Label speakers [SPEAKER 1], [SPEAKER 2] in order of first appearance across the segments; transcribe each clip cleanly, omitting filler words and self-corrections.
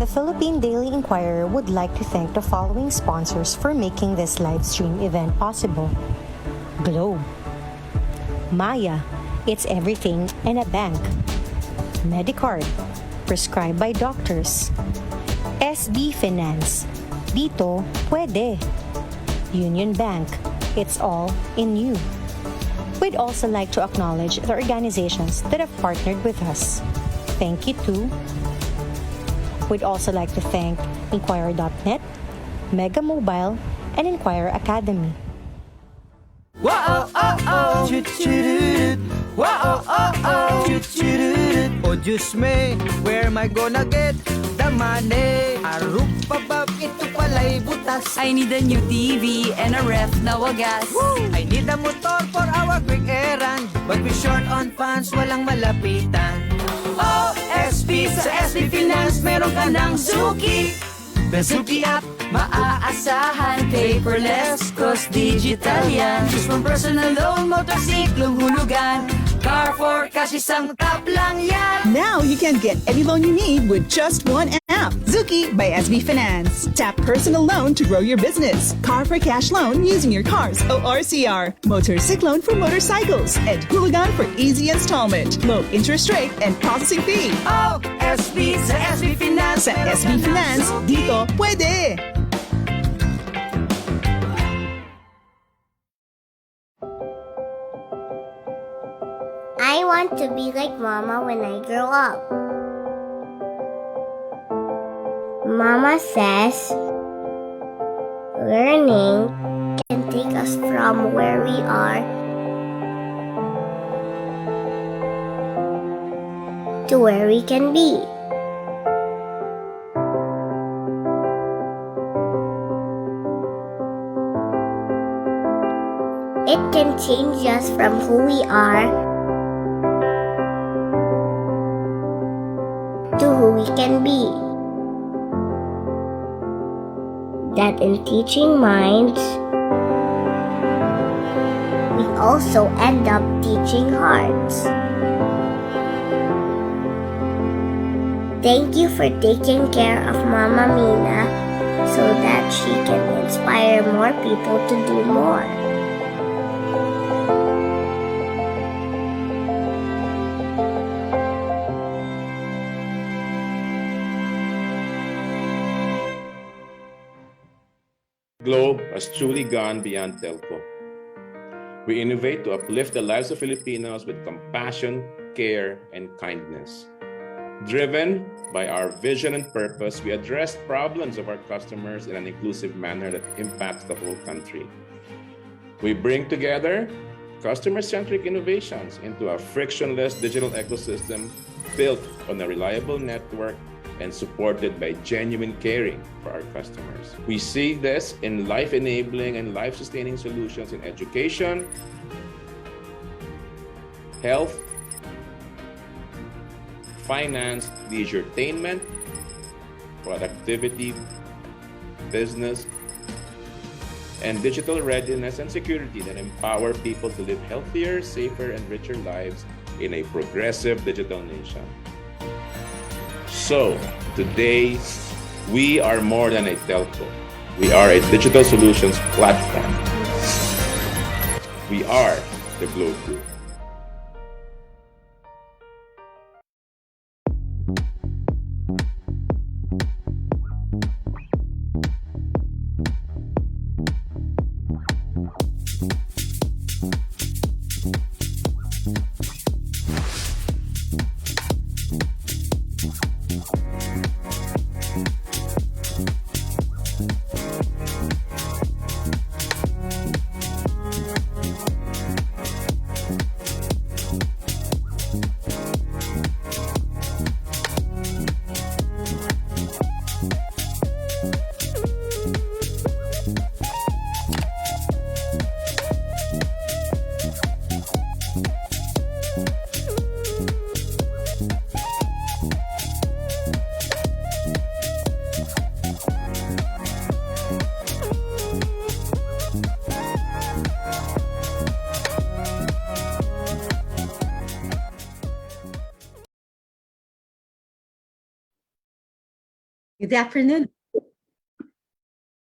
[SPEAKER 1] The Philippine Daily Inquirer would like to thank the following sponsors for making this live stream event possible. Globe, Maya, it's everything and a bank. Medicard, prescribed by doctors. SB Finance, dito pwede. Union Bank, it's all in you. We'd also like to acknowledge the organizations that have partnered with us. Thank you to. We'd also like to thank Inquirer.net, Mega Mobile, and Inquirer Academy.
[SPEAKER 2] Wow, oh, oh, choo-choo-doo. Wow, oh, oh, choo-choo-doo. Oh, Diyos me, where am I gonna get the money? Arup babab, ito pala'y butas.
[SPEAKER 3] I need a new TV and a ref na wagas.
[SPEAKER 2] Woo! I need a motor for our quick errand, but we short on funds, walang malapitan. OSP sa SB Finance, meron ka ng Zuki. The Zuki app,
[SPEAKER 3] Maaasahan, paperless, cause digital yan. Choose from personal loan, motorsiklong hulugan. Car for cash, isang tap lang yan.
[SPEAKER 4] Now you can get any loan you need with just one app. Zuki by SB Finance. Tap personal loan to grow your business. Car for cash loan using your car's ORCR. Motorcycle loan for motorcycles. And Hulugan for easy installment. Low interest rate and processing fee.
[SPEAKER 2] OSP sa SB Finance.
[SPEAKER 4] Sa SB Finance, dito pwede.
[SPEAKER 5] I want to be like Mama when I grow up. Mama says learning can take us from where we are to where we can be. It can change us from who we are to who we can be. That in teaching minds, we also end up teaching hearts. Thank you for taking care of Mama Mina so that she can inspire more people to do more.
[SPEAKER 6] Globe has truly gone beyond telco. We innovate to uplift the lives of Filipinos with compassion, care, and kindness. Driven by our vision and purpose, we address problems of our customers in an inclusive manner that impacts the whole country. We bring together customer-centric innovations into a frictionless digital ecosystem built on a reliable network and supported by genuine caring for our customers. We see this in life-enabling and life-sustaining solutions in education, health, finance, leisurettainment, productivity, business, and digital readiness and security that empower people to live healthier, safer, and richer lives in a progressive digital nation. So, today, we are more than a telco. We are a digital solutions platform. We are the Globe Group.
[SPEAKER 7] Good afternoon.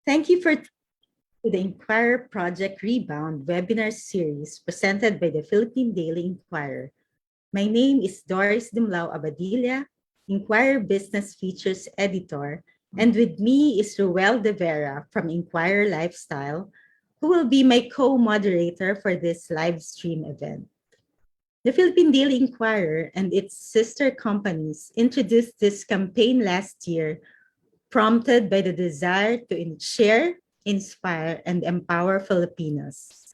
[SPEAKER 7] Thank you for the Inquirer Project Rebound webinar series presented by the Philippine Daily Inquirer. My name is Doris Dumlao Abadilla, Inquirer Business Features Editor, and with me is Ruel De Vera from Inquirer Lifestyle, who will be my co-moderator for this live stream event. The Philippine Daily Inquirer and its sister companies introduced this campaign last year, prompted by the desire to share, inspire, and empower Filipinos.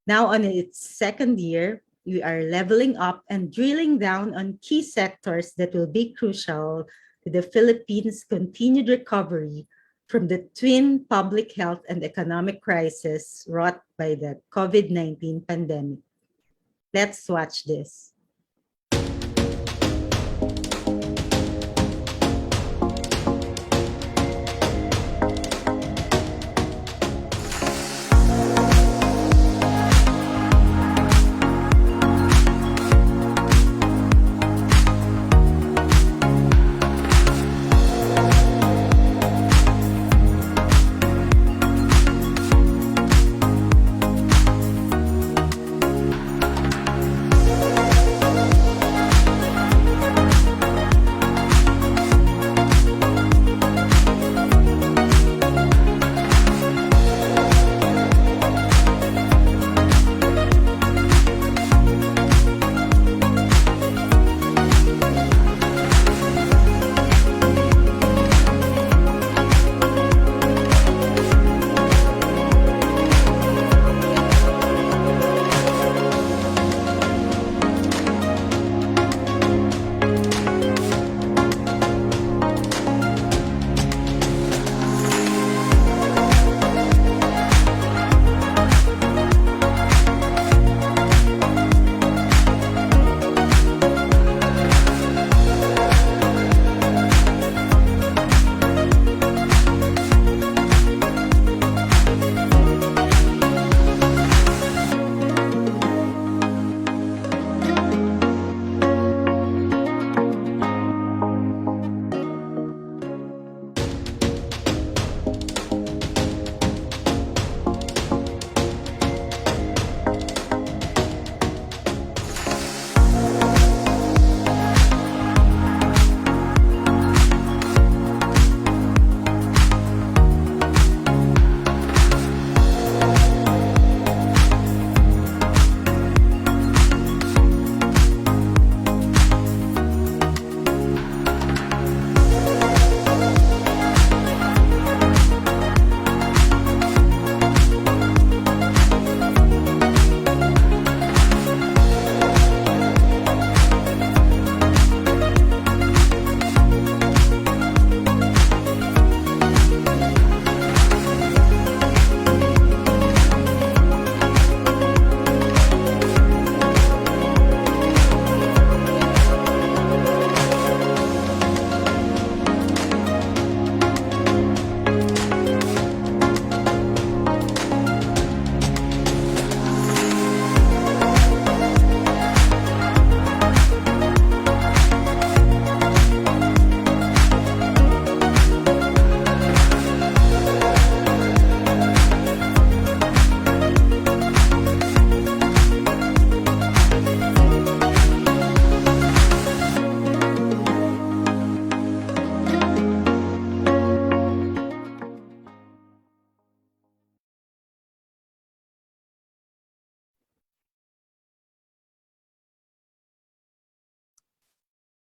[SPEAKER 7] Now, on its second year, we are leveling up and drilling down on key sectors that will be crucial to the Philippines' continued recovery from the twin public health and economic crisis wrought by the COVID-19 pandemic. Let's watch this.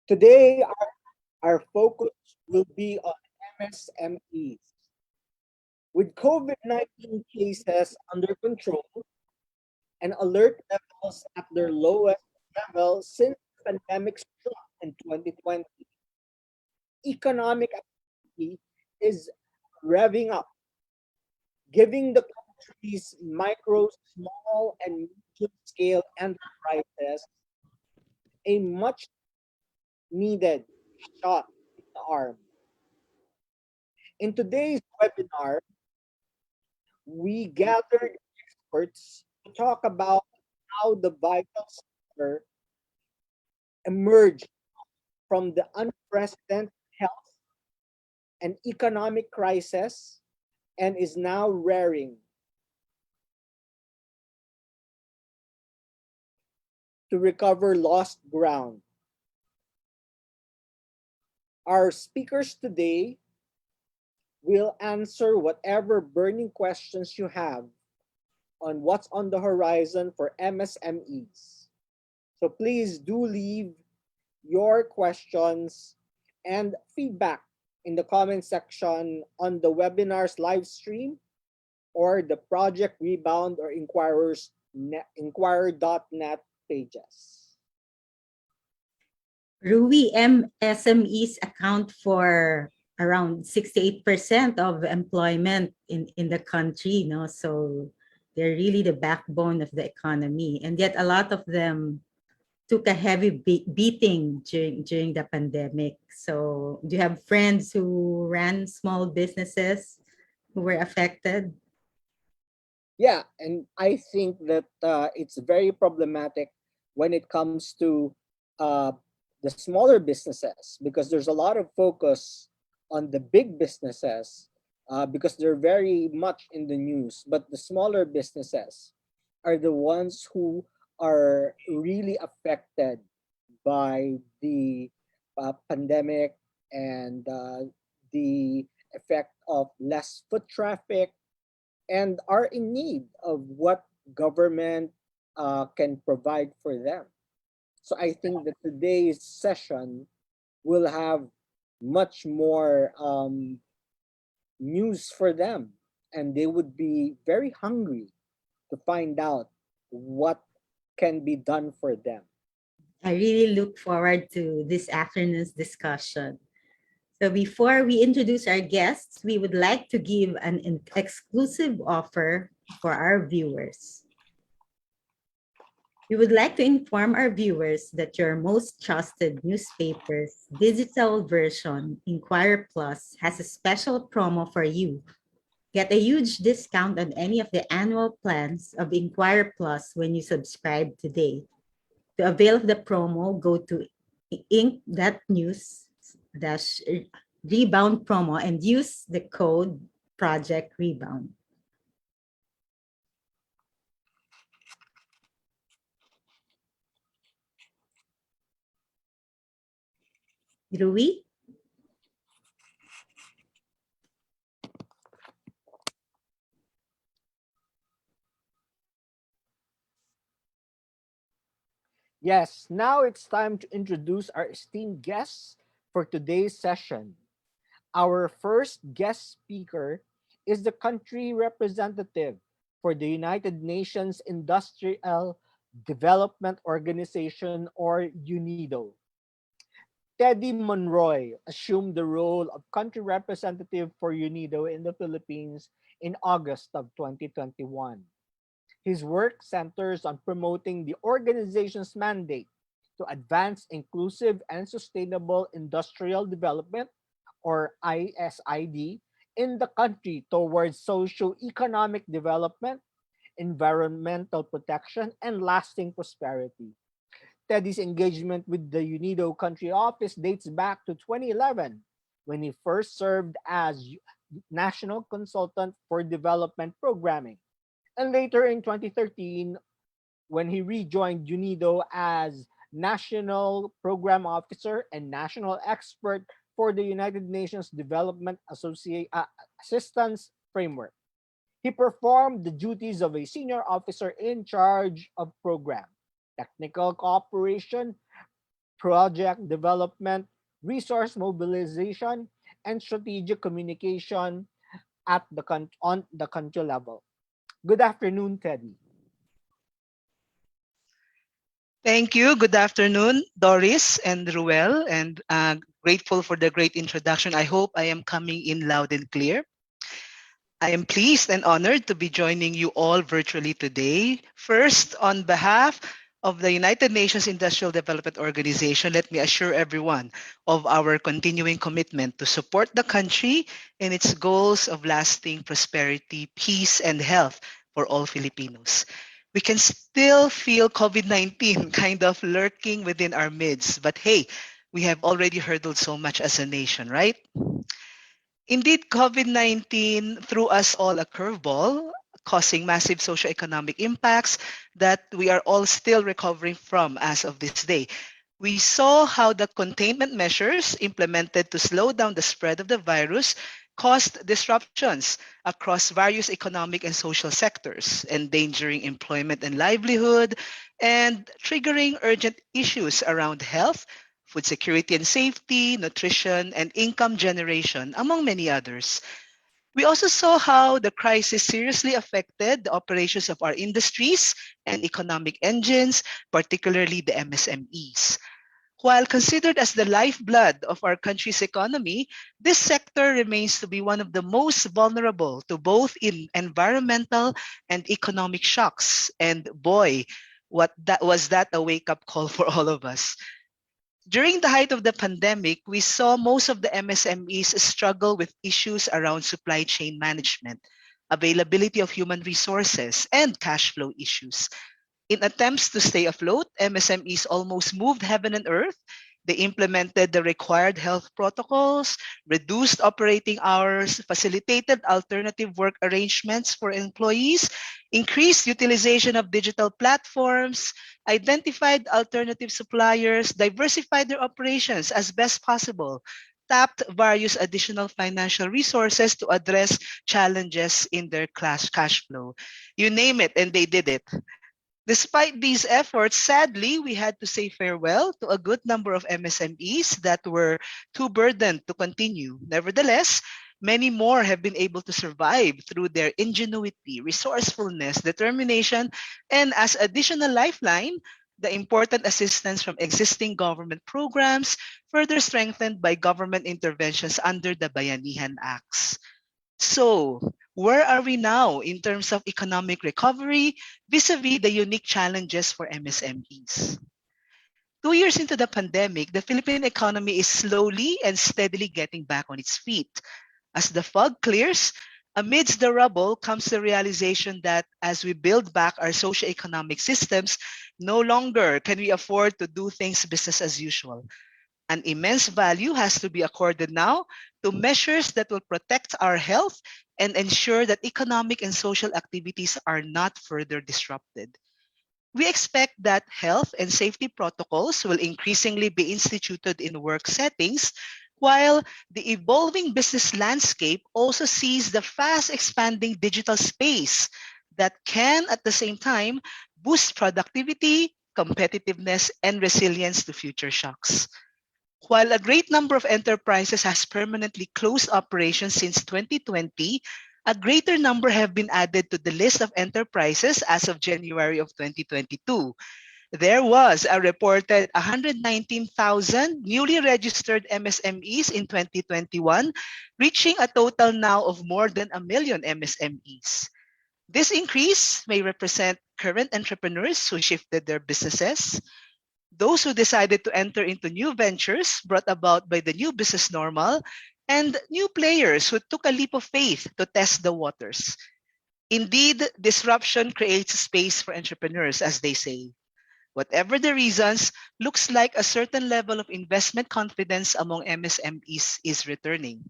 [SPEAKER 8] Today, our focus will be on MSMEs. With COVID 19 cases under control and alert levels at their lowest level since the pandemic struck in 2020, economic activity is revving up, giving the country's micro, small, and medium scale enterprises a much needed shot in the arm. In today's webinar, we gathered experts to talk about how the vital sector emerged from the unprecedented health an economic crisis and is now raring to recover lost ground. Our speakers today will answer whatever burning questions you have on what's on the horizon for MSMEs. So please do leave your questions and feedback in the comment section on the webinar's live stream or the Project Rebound or Inquirer.net pages.
[SPEAKER 7] Rui, MSMEs account for around 68% of employment in the country, no? So they're really the backbone of the economy. And yet a lot of them took a heavy beating during the pandemic. So do you have friends who ran small businesses who were affected?
[SPEAKER 8] Yeah, and I think that it's very problematic when it comes to uh, the smaller businesses, because there's a lot of focus on the big businesses because they're very much in the news. But the smaller businesses are the ones who are really affected by the pandemic and the effect of less foot traffic, and are in need of what government can provide for them. So I think that today's session will have much more news for them, and they would be very hungry to find out what can be done for them.
[SPEAKER 7] I really look forward to this afternoon's discussion. So before we introduce our guests, we would like to give an exclusive offer for our viewers. We would like to inform our viewers that your most trusted newspaper's digital version, Inquirer Plus, has a special promo for you. Get a huge discount on any of the annual plans of Inquirer Plus when you subscribe today. To avail of the promo, go to inc.news-rebound promo and use the code Project Rebound. Rui?
[SPEAKER 8] Yes, now it's time to introduce our esteemed guests for today's session. Our first guest speaker is the country representative for the United Nations Industrial Development Organization, or UNIDO. Teddy Monroy assumed the role of country representative for UNIDO in the Philippines in August of 2021. His work centers on promoting the organization's mandate to advance inclusive and sustainable industrial development, or ISID, in the country towards socio-economic development, environmental protection, and lasting prosperity. Teddy's engagement with the UNIDO country office dates back to 2011, when he first served as National Consultant for Development Programming, and later in 2013, when he rejoined UNIDO as National Program Officer and National Expert for the United Nations Development Assistance Framework. He performed the duties of a senior officer in charge of program, technical cooperation, project development, resource mobilization, and strategic communication on the country level. Good afternoon, Teddy.
[SPEAKER 9] Thank you. Good afternoon, Doris and Ruel, and grateful for the great introduction. I hope I am coming in loud and clear. I am pleased and honored to be joining you all virtually today. First, on behalf of the United Nations Industrial Development Organization, let me assure everyone of our continuing commitment to support the country in its goals of lasting prosperity, peace, and health for all Filipinos. We can still feel COVID-19 kind of lurking within our midst, but hey, we have already hurdled so much as a nation, right? Indeed, COVID-19 threw us all a curveball, causing massive socioeconomic impacts that we are all still recovering from as of this day. We saw how the containment measures implemented to slow down the spread of the virus caused disruptions across various economic and social sectors, endangering employment and livelihood, and triggering urgent issues around health, food security and safety, nutrition, and income generation, among many others. We also saw how the crisis seriously affected the operations of our industries and economic engines, particularly the MSMEs. While considered as the lifeblood of our country's economy, this sector remains to be one of the most vulnerable to both in environmental and economic shocks. And boy, what that was that a wake-up call for all of us. During the height of the pandemic, we saw most of the MSMEs struggle with issues around supply chain management, availability of human resources, and cash flow issues. In attempts to stay afloat, MSMEs almost moved heaven and earth. They implemented the required health protocols, reduced operating hours, facilitated alternative work arrangements for employees, increased utilization of digital platforms, identified alternative suppliers, diversified their operations as best possible, tapped various additional financial resources to address challenges in their cash flow. You name it, and they did it. Despite these efforts, sadly, we had to say farewell to a good number of MSMEs that were too burdened to continue. Nevertheless, many more have been able to survive through their ingenuity, resourcefulness, determination, and as additional lifeline, the important assistance from existing government programs, further strengthened by government interventions under the Bayanihan Acts. So, where are we now in terms of economic recovery vis-a-vis the unique challenges for MSMEs? 2 years into the pandemic, the Philippine economy is slowly and steadily getting back on its feet. As the fog clears, amidst the rubble comes the realization that as we build back our socioeconomic systems, no longer can we afford to do things business as usual. An immense value has to be accorded now to measures that will protect our health and ensure that economic and social activities are not further disrupted. We expect that health and safety protocols will increasingly be instituted in work settings, while the evolving business landscape also sees the fast expanding digital space that can, at the same time, boost productivity, competitiveness, and resilience to future shocks. While a great number of enterprises has permanently closed operations since 2020, a greater number have been added to the list of enterprises as of January of 2022. There was a reported 119,000 newly registered MSMEs in 2021, reaching a total now of more than a million MSMEs. This increase may represent current entrepreneurs who shifted their businesses, those who decided to enter into new ventures brought about by the new business normal, and new players who took a leap of faith to test the waters. Indeed, disruption creates space for entrepreneurs, as they say. Whatever the reasons, looks like a certain level of investment confidence among MSMEs is returning.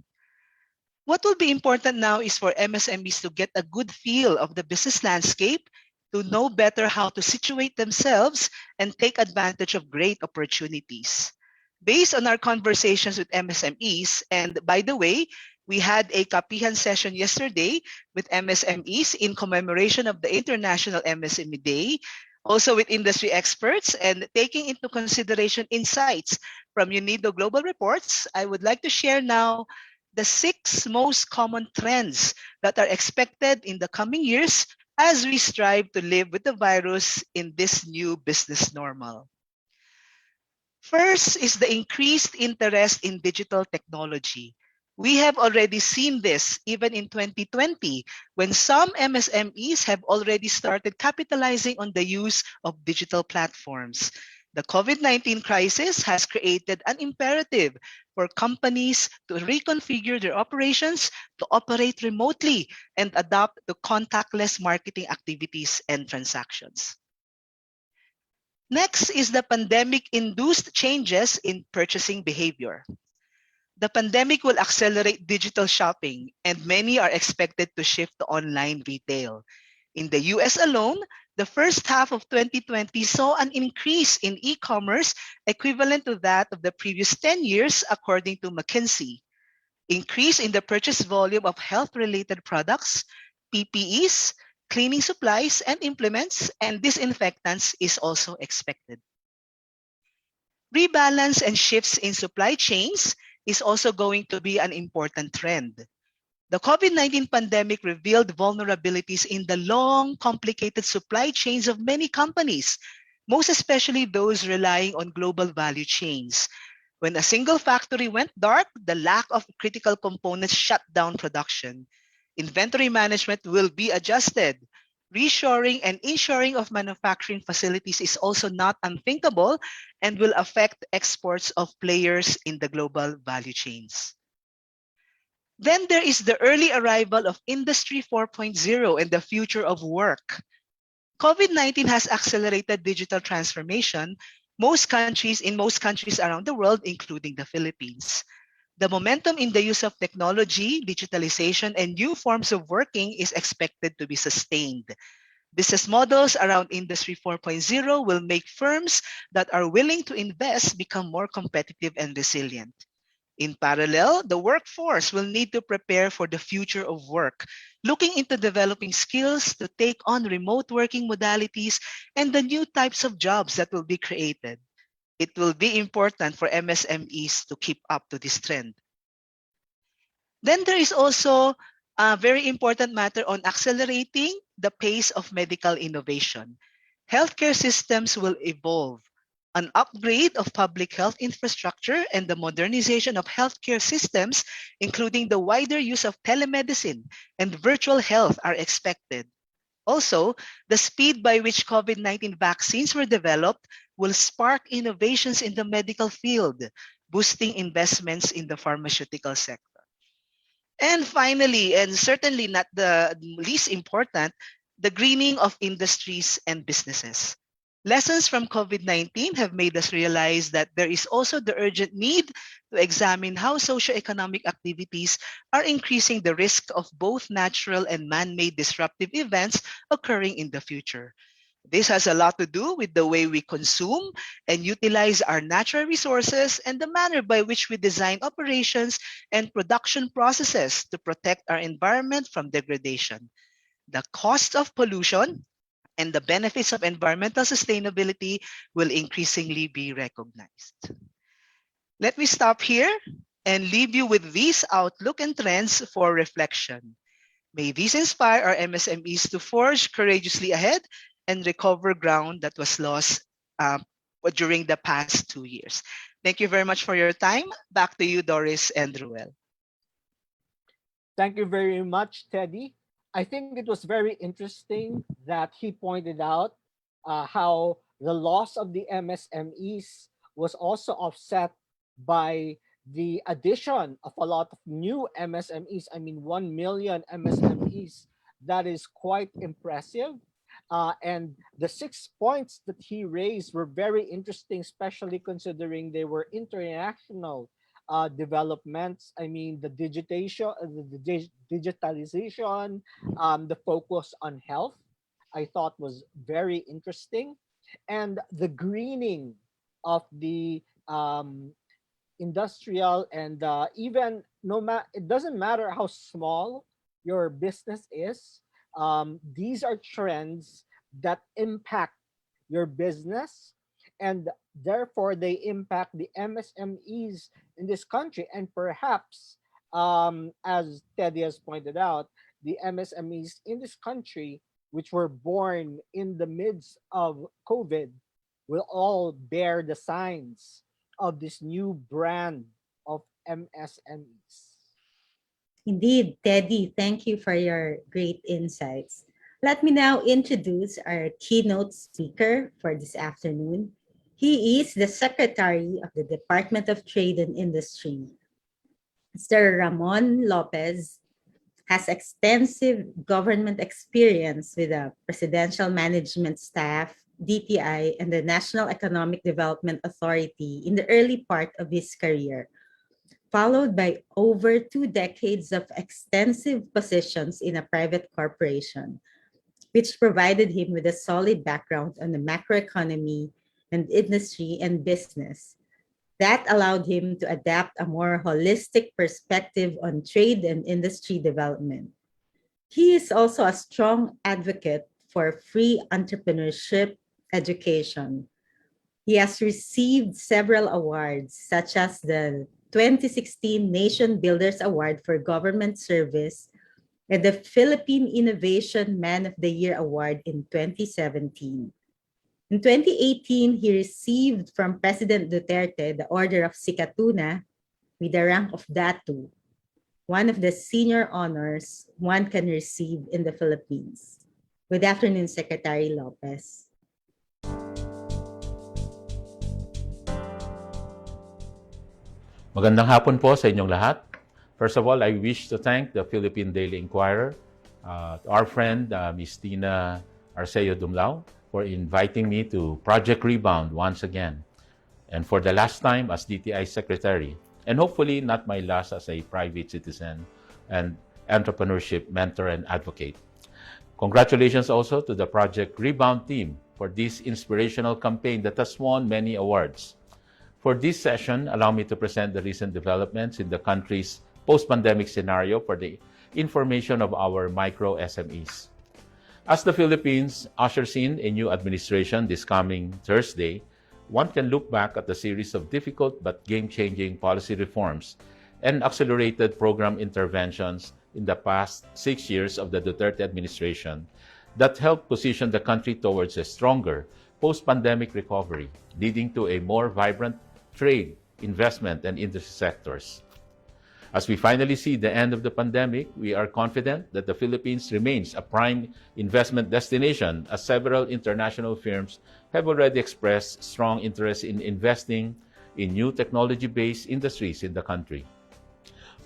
[SPEAKER 9] What will be important now is for MSMEs to get a good feel of the business landscape, to know better how to situate themselves and take advantage of great opportunities. Based on our conversations with MSMEs, and by the way, we had a kapihan session yesterday with MSMEs in commemoration of the International MSME Day, also with industry experts, and taking into consideration insights from UNIDO Global Reports, I would like to share now the 6 most common trends that are expected in the coming years as we strive to live with the virus in this new business normal. First is the increased interest in digital technology. We have already seen this even in 2020 when some MSMEs have already started capitalizing on the use of digital platforms. The COVID-19 crisis has created an imperative for companies to reconfigure their operations to operate remotely and adapt to contactless marketing activities and transactions. Next is the pandemic-induced changes in purchasing behavior. The pandemic will accelerate digital shopping, and many are expected to shift to online retail. In the US alone, the first half of 2020 saw an increase in e-commerce equivalent to that of the previous 10 years, according to McKinsey. Increase in the purchase volume of health-related products, PPEs, cleaning supplies, and implements, and disinfectants is also expected. Rebalance and shifts in supply chains is also going to be an important trend. The COVID-19 pandemic revealed vulnerabilities in the long, complicated supply chains of many companies, most especially those relying on global value chains. When a single factory went dark, the lack of critical components shut down production. Inventory management will be adjusted. Reshoring and inshoring of manufacturing facilities is also not unthinkable and will affect exports of players in the global value chains. Then there is the early arrival of Industry 4.0 and the future of work. COVID-19 has accelerated digital transformation in most countries around the world, including the Philippines. The momentum in the use of technology, digitalization, and new forms of working is expected to be sustained. Business models around Industry 4.0 will make firms that are willing to invest become more competitive and resilient. In parallel, the workforce will need to prepare for the future of work, looking into developing skills to take on remote working modalities and the new types of jobs that will be created. It will be important for MSMEs to keep up to this trend. Then there is also a very important matter on accelerating the pace of medical innovation. Healthcare systems will evolve. An upgrade of public health infrastructure and the modernization of healthcare systems, including the wider use of telemedicine and virtual health, are expected. Also, the speed by which COVID-19 vaccines were developed will spark innovations in the medical field, boosting investments in the pharmaceutical sector. And finally, and certainly not the least important, the greening of industries and businesses. Lessons from COVID-19 have made us realize that there is also the urgent need to examine how socioeconomic activities are increasing the risk of both natural and man-made disruptive events occurring in the future. This has a lot to do with the way we consume and utilize our natural resources and the manner by which we design operations and production processes to protect our environment from degradation. The cost of pollution and the benefits of environmental sustainability will increasingly be recognized. Let me stop here and leave you with these outlook and trends for reflection. May these inspire our MSMEs to forge courageously ahead and recover ground that was lost during the past 2 years. Thank you very much for your time. Back to you, Doris and Ruel.
[SPEAKER 8] Thank you very much, Teddy. I think it was very interesting that he pointed out how the loss of the MSMEs was also offset by the addition of a lot of new MSMEs. I mean, 1 million MSMEs. That is quite impressive. And the 6 points that he raised were very interesting, especially considering they were international developments. I mean, the digitalization, the focus on health, I thought was very interesting. And the greening of the industrial and even it doesn't matter how small your business is. These are trends that impact your business, and therefore they impact the MSMEs in this country. And perhaps, as Teddy has pointed out, the MSMEs in this country, which were born in the midst of COVID, will all bear the signs of this new brand of MSMEs.
[SPEAKER 7] Indeed, Teddy, thank you for your great insights. Let me now introduce our keynote speaker for this afternoon. He is the Secretary of the Department of Trade and Industry. Mr. Ramon Lopez has extensive government experience with the Presidential Management Staff, DTI, and the National Economic Development Authority in the early part of his career. followed by over 2 decades of extensive positions in a private corporation, which provided him with a solid background on the macroeconomy and industry and business. That allowed him to adapt a more holistic perspective on trade and industry development. He is also a strong advocate for free entrepreneurship education. He has received several awards, such as the 2016 Nation Builders Award for Government Service and the Philippine Innovation Man of the Year Award in 2017. In 2018, he received from President Duterte the Order of Sikatuna with the rank of Datu, one of the senior honors one can receive in the Philippines. Good afternoon, Secretary Lopez.
[SPEAKER 10] Magandang hapon po sa inyong lahat. First of all, I wish to thank the Philippine Daily Inquirer, our friend, Ms. Tina Arceo Dumlao, for inviting me to Project Rebound once again, and for the last time as DTI Secretary, and hopefully not my last as a private citizen and entrepreneurship mentor and advocate. Congratulations also to the Project Rebound team for this inspirational campaign that has won many awards. For this session, allow me to present the recent developments in the country's post-pandemic scenario for the information of our micro SMEs. As the Philippines ushers in a new administration this coming Thursday, one can look back at a series of difficult but game-changing policy reforms and accelerated program interventions in the past 6 years of the Duterte administration that helped position the country towards a stronger post-pandemic recovery, leading to a more vibrant trade, investment, and industry sectors. As we finally see the end of the pandemic, we are confident that the Philippines remains a prime investment destination, as several international firms have already expressed strong interest in investing in new technology-based industries in the country.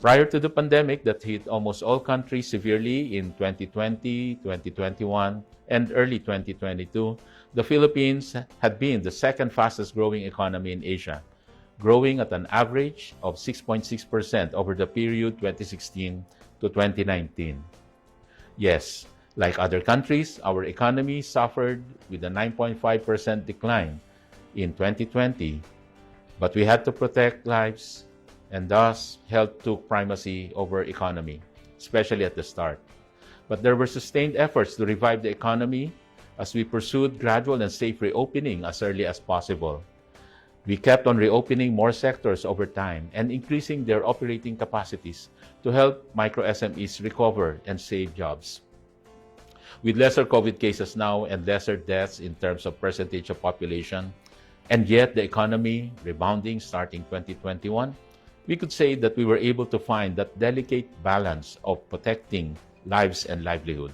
[SPEAKER 10] Prior to the pandemic that hit almost all countries severely in 2020, 2021, and early 2022, the Philippines had been the second fastest growing economy in Asia, growing at an average of 6.6% over the period 2016 to 2019. Yes, like other countries, our economy suffered with a 9.5% decline in 2020, but we had to protect lives, and thus health took primacy over economy, especially at the start. But there were sustained efforts to revive the economy as we pursued gradual and safe reopening as early as possible. We kept on reopening more sectors over time and increasing their operating capacities to help micro SMEs recover and save jobs. With lesser COVID cases now and lesser deaths in terms of percentage of population, and yet the economy rebounding starting 2021, we could say that we were able to find that delicate balance of protecting lives and livelihood.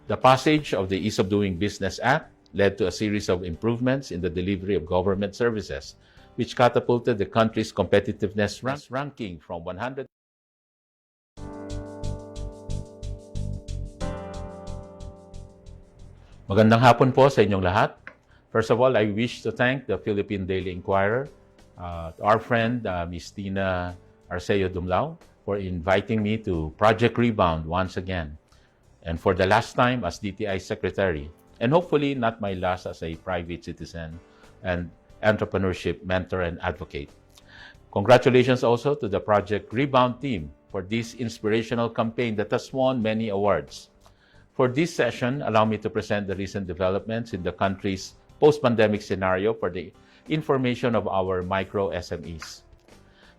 [SPEAKER 10] The passage of the Ease of Doing Business Act led to a series of improvements in the delivery of government services, which catapulted the country's competitiveness ranking from 100. Magandang hapon po sa inyong lahat. First of all, I wish to thank the Philippine Daily Inquirer, our friend, Ms. Tina Arceo Dumlao, for inviting me to Project Rebound once again, and for the last time as DTI Secretary, and hopefully not my last as a private citizen and entrepreneurship mentor and advocate. Congratulations also to the Project Rebound team for this inspirational campaign that has won many awards. For this session, allow me to present the recent developments in the country's post-pandemic scenario for the information of our micro SMEs.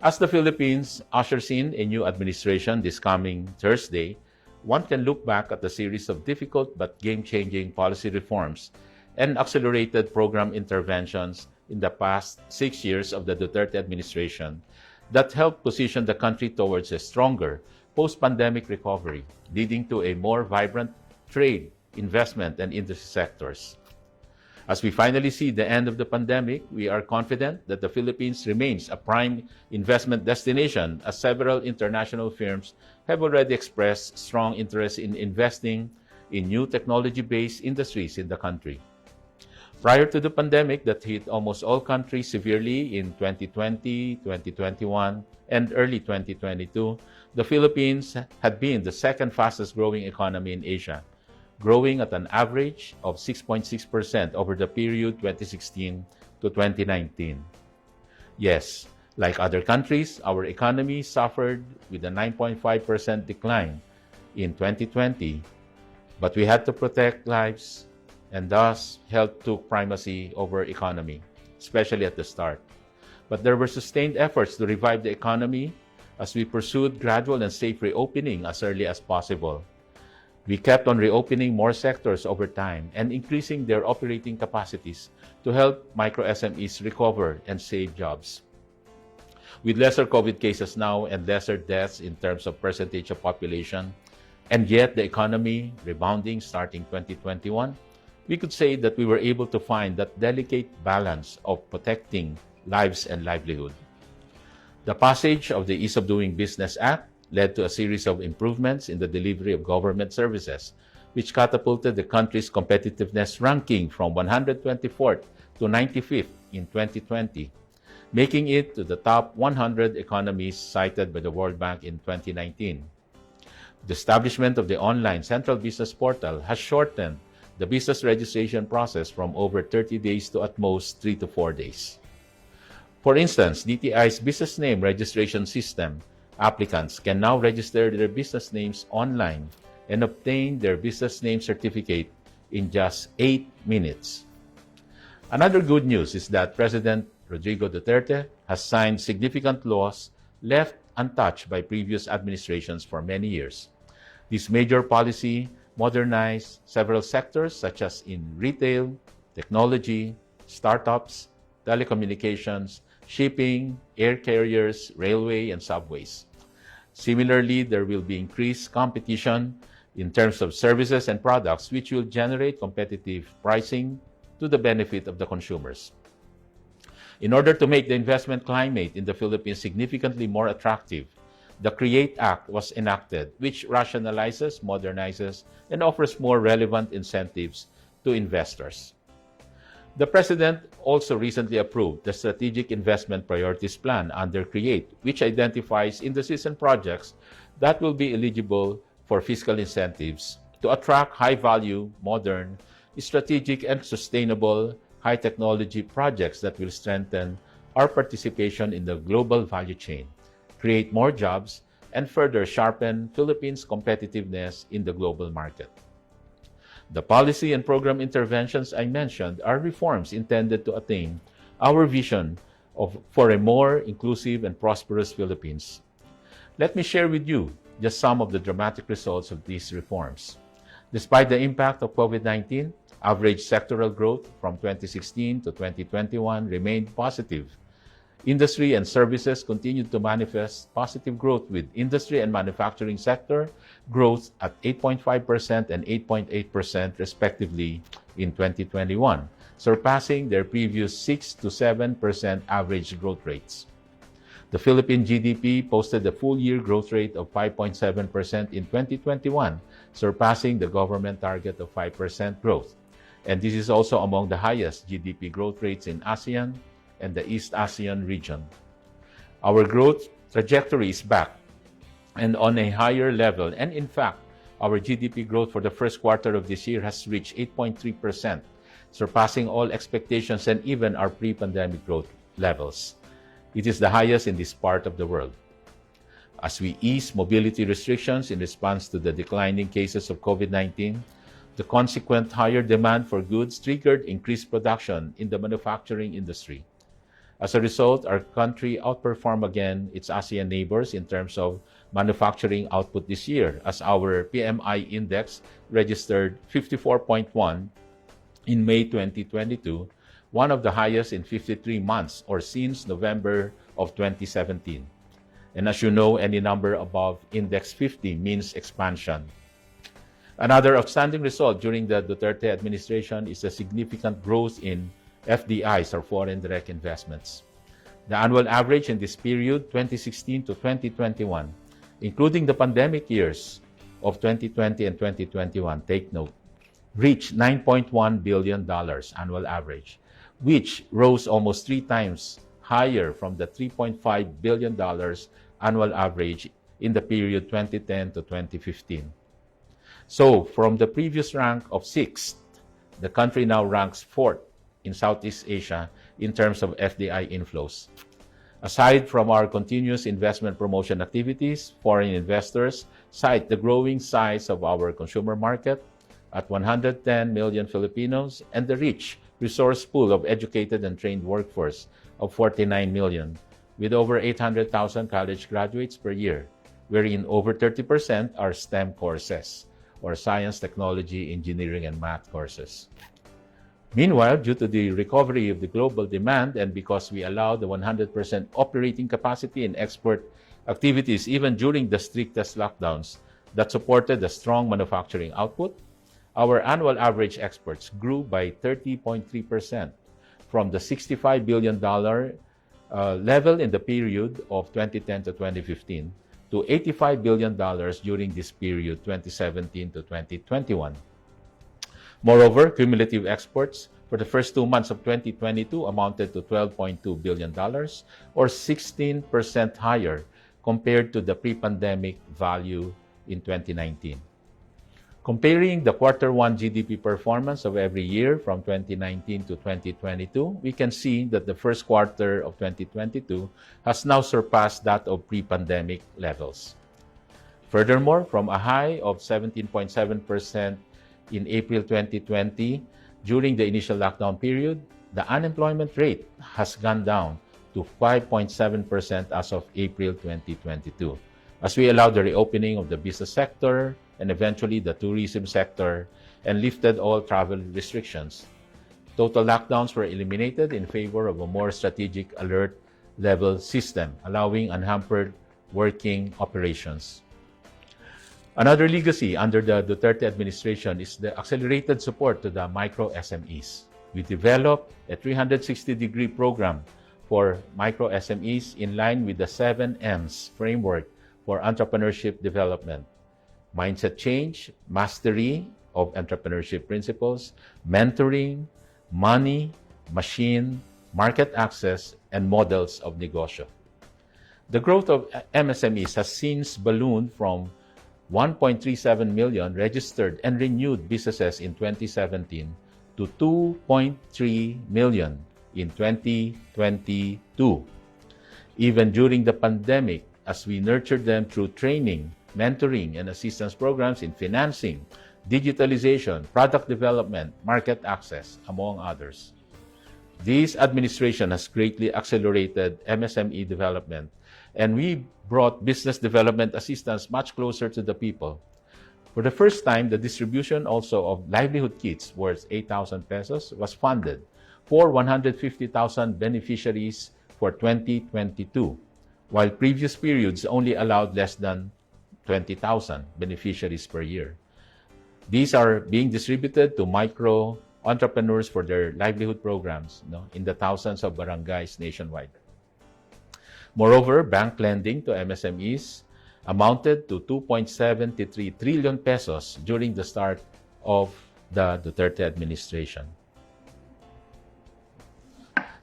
[SPEAKER 10] As the Philippines ushers in a new administration this coming Thursday, one can look back at a series of difficult but game-changing policy reforms and accelerated program interventions in the past 6 years of the Duterte administration that helped position the country towards a stronger post-pandemic recovery, leading to a more vibrant trade, investment, and industry sectors. As we finally see the end of the pandemic, we are confident that the Philippines remains a prime investment destination, as several international firms have already expressed strong interest in investing in new technology-based industries in the country. Prior to the pandemic that hit almost all countries severely in 2020, 2021, and early 2022, the Philippines had been the second fastest growing economy in Asia, growing at an average of 6.6% over the period 2016 to 2019. Yes, like other countries, our economy suffered with a 9.5% decline in 2020, but we had to protect lives, and thus health took primacy over economy, especially at the start. But there were sustained efforts to revive the economy as we pursued gradual and safe reopening as early as possible. We kept on reopening more sectors over time and increasing their operating capacities to help micro SMEs recover and save jobs. With lesser COVID cases now and lesser deaths in terms of percentage of population, and yet the economy rebounding starting 2021, we could say that we were able to find that delicate balance of protecting lives and livelihood. The passage of the Ease of Doing Business Act led to a series of improvements in the delivery of government services, which catapulted the country's competitiveness ranking from 124th to 95th in 2020, making it to the top 100 economies cited by the World Bank in 2019. The establishment of the online Central Business Portal has shortened the business registration process from over 30 days to at most 3 to 4 days. For instance, DTI's business name registration system applicants can now register their business names online and obtain their business name certificate in just 8 minutes. Another good news is that President Rodrigo Duterte has signed significant laws left untouched by previous administrations for many years. This major policy modernized several sectors such as in retail, technology, startups, telecommunications, shipping, air carriers, railway, and subways. Similarly, there will be increased competition in terms of services and products, which will generate competitive pricing to the benefit of the consumers. In order to make the investment climate in the Philippines significantly more attractive, the CREATE Act was enacted, which rationalizes, modernizes, and offers more relevant incentives to investors. The President also recently approved the Strategic Investment Priorities Plan under CREATE, which identifies industries and projects that will be eligible for fiscal incentives to attract high-value, modern, strategic, and sustainable high-technology projects that will strengthen our participation in the global value chain, create more jobs, and further sharpen Philippines' competitiveness in the global market. The policy and program interventions I mentioned are reforms intended to attain our vision for a more inclusive and prosperous Philippines. Let me share with you just some of the dramatic results of these reforms. Despite the impact of COVID-19, average sectoral growth from 2016 to 2021 remained positive. Industry and services continued to manifest positive growth, with industry and manufacturing sector growth at 8.5% and 8.8% respectively in 2021, surpassing their previous 6 to 7% average growth rates. The Philippine GDP posted a full-year growth rate of 5.7% in 2021, surpassing the government target of 5% growth. And this is also among the highest GDP growth rates in ASEAN and the East ASEAN region. Our growth trajectory is back and on a higher level, and in fact, our GDP growth for the first quarter of this year has reached 8.3%, surpassing all expectations and even our pre-pandemic growth levels. It is the highest in this part of the world. As we ease mobility restrictions in response to the declining cases of COVID-19, the consequent higher demand for goods triggered increased production in the manufacturing industry. As a result, our country outperformed again its ASEAN neighbors in terms of manufacturing output this year, as our PMI index registered 54.1 in May 2022, one of the highest in 53 months or since November of 2017. And as you know, any number above index 50 means expansion. Another outstanding result during the Duterte administration is the significant growth in FDIs, or foreign direct investments. The annual average in this period, 2016 to 2021, including the pandemic years of 2020 and 2021, take note, reached $9.1 billion annual average, which rose almost 3 times higher from the $3.5 billion annual average in the period 2010 to 2015. So, from the previous rank of 6th, the country now ranks 4th in Southeast Asia in terms of FDI inflows. Aside from our continuous investment promotion activities, foreign investors cite the growing size of our consumer market at 110 million Filipinos and the rich resource pool of educated and trained workforce of 49 million, with over 800,000 college graduates per year, wherein over 30% are STEM courses, or science, technology, engineering, and math courses. Meanwhile, due to the recovery of the global demand and because we allowed the 100% operating capacity in export activities even during the strictest lockdowns that supported a strong manufacturing output, our annual average exports grew by 30.3% from the $65 billion level in the period of 2010 to 2015 to $85 billion during this period, 2017 to 2021. Moreover, cumulative exports for the first 2 months of 2022 amounted to $12.2 billion, or 16% higher compared to the pre-pandemic value in 2019. Comparing the Q1 GDP performance of every year from 2019 to 2022, we can see that the first quarter of 2022 has now surpassed that of pre-pandemic levels. Furthermore, from a high of 17.7% in April 2020, during the initial lockdown period, the unemployment rate has gone down to 5.7% as of April 2022, as we allowed the reopening of the business sector and eventually the tourism sector and lifted all travel restrictions. Total lockdowns were eliminated in favor of a more strategic alert level system, allowing unhampered working operations. Another legacy under the Duterte administration is the accelerated support to the micro SMEs. We developed a 360-degree program for micro SMEs in line with the 7 M's framework for entrepreneurship development: mindset change, mastery of entrepreneurship principles, mentoring, money, machine, market access, and models of negosyo. The growth of MSMEs has since ballooned from 1.37 million registered and renewed businesses in 2017 to 2.3 million in 2022. Even during the pandemic, as we nurtured them through training, mentoring, and assistance programs in financing, digitalization, product development, market access, among others. This administration has greatly accelerated MSME development, and we brought business development assistance much closer to the people. For the first time, the distribution also of livelihood kits worth 8,000 pesos was funded for 150,000 beneficiaries for 2022, while previous periods only allowed less than 20,000 beneficiaries per year. These are being distributed to micro entrepreneurs for their livelihood programs in the thousands of barangays nationwide. Moreover, bank lending to MSMEs amounted to 2.73 trillion pesos during the start of the Duterte administration.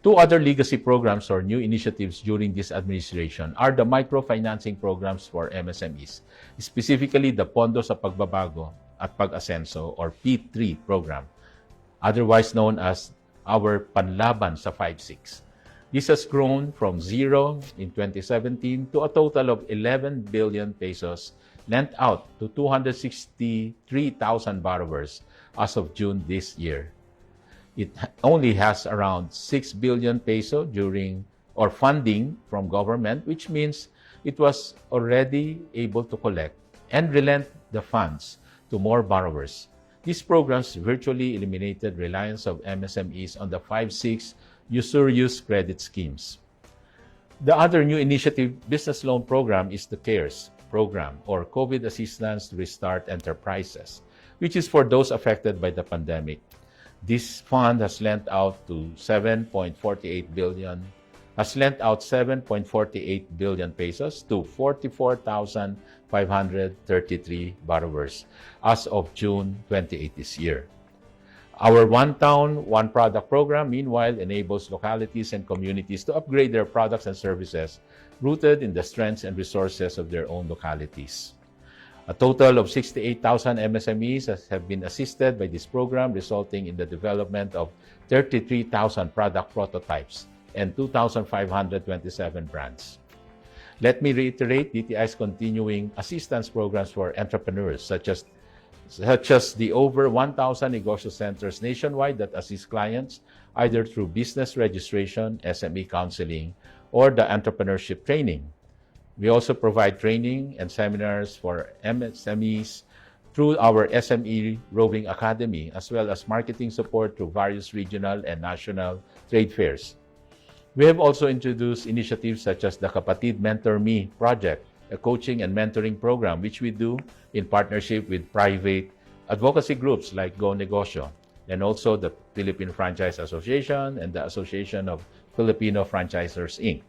[SPEAKER 10] Two other legacy programs or new initiatives during this administration are the microfinancing programs for MSMEs, specifically the Pondo sa Pagbabago at Pag-asenso or P3 program, otherwise known as our Panlaban sa 5-6. This has grown from zero in 2017 to a total of 11 billion pesos lent out to 263,000 borrowers as of June this year. It only has around 6 billion peso funding from government, which means it was already able to collect and relent the funds to more borrowers. These programs virtually eliminated reliance of MSMEs on the 5-6 usurious credit schemes. The other new initiative business loan program is the CARES program, or COVID Assistance to Restart Enterprises, which is for those affected by the pandemic. This fund has lent out 7.48 billion pesos to 44,533 borrowers as of June 28 this year. Our One Town, One Product program, meanwhile, enables localities and communities to upgrade their products and services rooted in the strengths and resources of their own localities. A total of 68,000 MSMEs have been assisted by this program, resulting in the development of 33,000 product prototypes and 2,527 brands. Let me reiterate DTI's continuing assistance programs for entrepreneurs, such as the over 1,000 negosyo centers nationwide that assist clients either through business registration, SME counseling, or the entrepreneurship training. We also provide training and seminars for MSMEs through our SME Roving Academy, as well as marketing support through various regional and national trade fairs. We have also introduced initiatives such as the Kapatid Mentor Me project, a coaching and mentoring program which we do in partnership with private advocacy groups like Go Negosyo, and also the Philippine Franchise Association and the Association of Filipino Franchisers, Inc.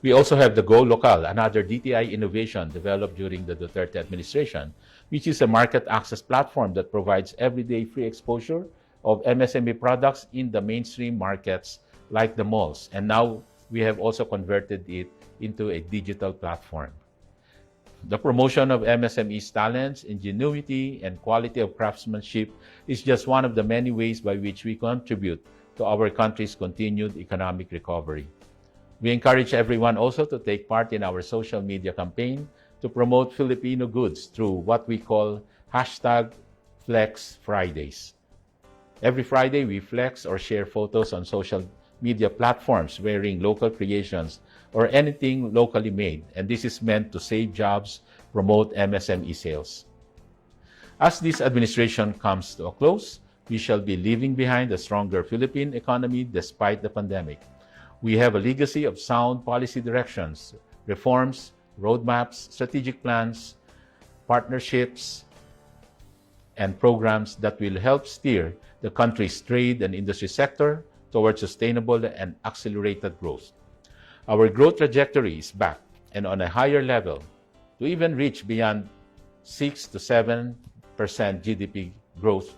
[SPEAKER 10] We also have the Go Local, another DTI innovation developed during the Duterte administration, which is a market access platform that provides everyday free exposure of MSME products in the mainstream markets like the malls. And now we have also converted it into a digital platform. The promotion of MSME's talents, ingenuity, and quality of craftsmanship is just one of the many ways by which we contribute to our country's continued economic recovery. We encourage everyone also to take part in our social media campaign to promote Filipino goods through what we call #FlexFridays. Every Friday, we flex or share photos on social media platforms wearing local creations or anything locally made, and this is meant to save jobs, promote MSME sales. As this administration comes to a close, we shall be leaving behind a stronger Philippine economy despite the pandemic. We have a legacy of sound policy directions, reforms, roadmaps, strategic plans, partnerships, and programs that will help steer the country's trade and industry sector towards sustainable and accelerated growth. Our growth trajectory is back and on a higher level to even reach beyond 6 to 7% GDP growth,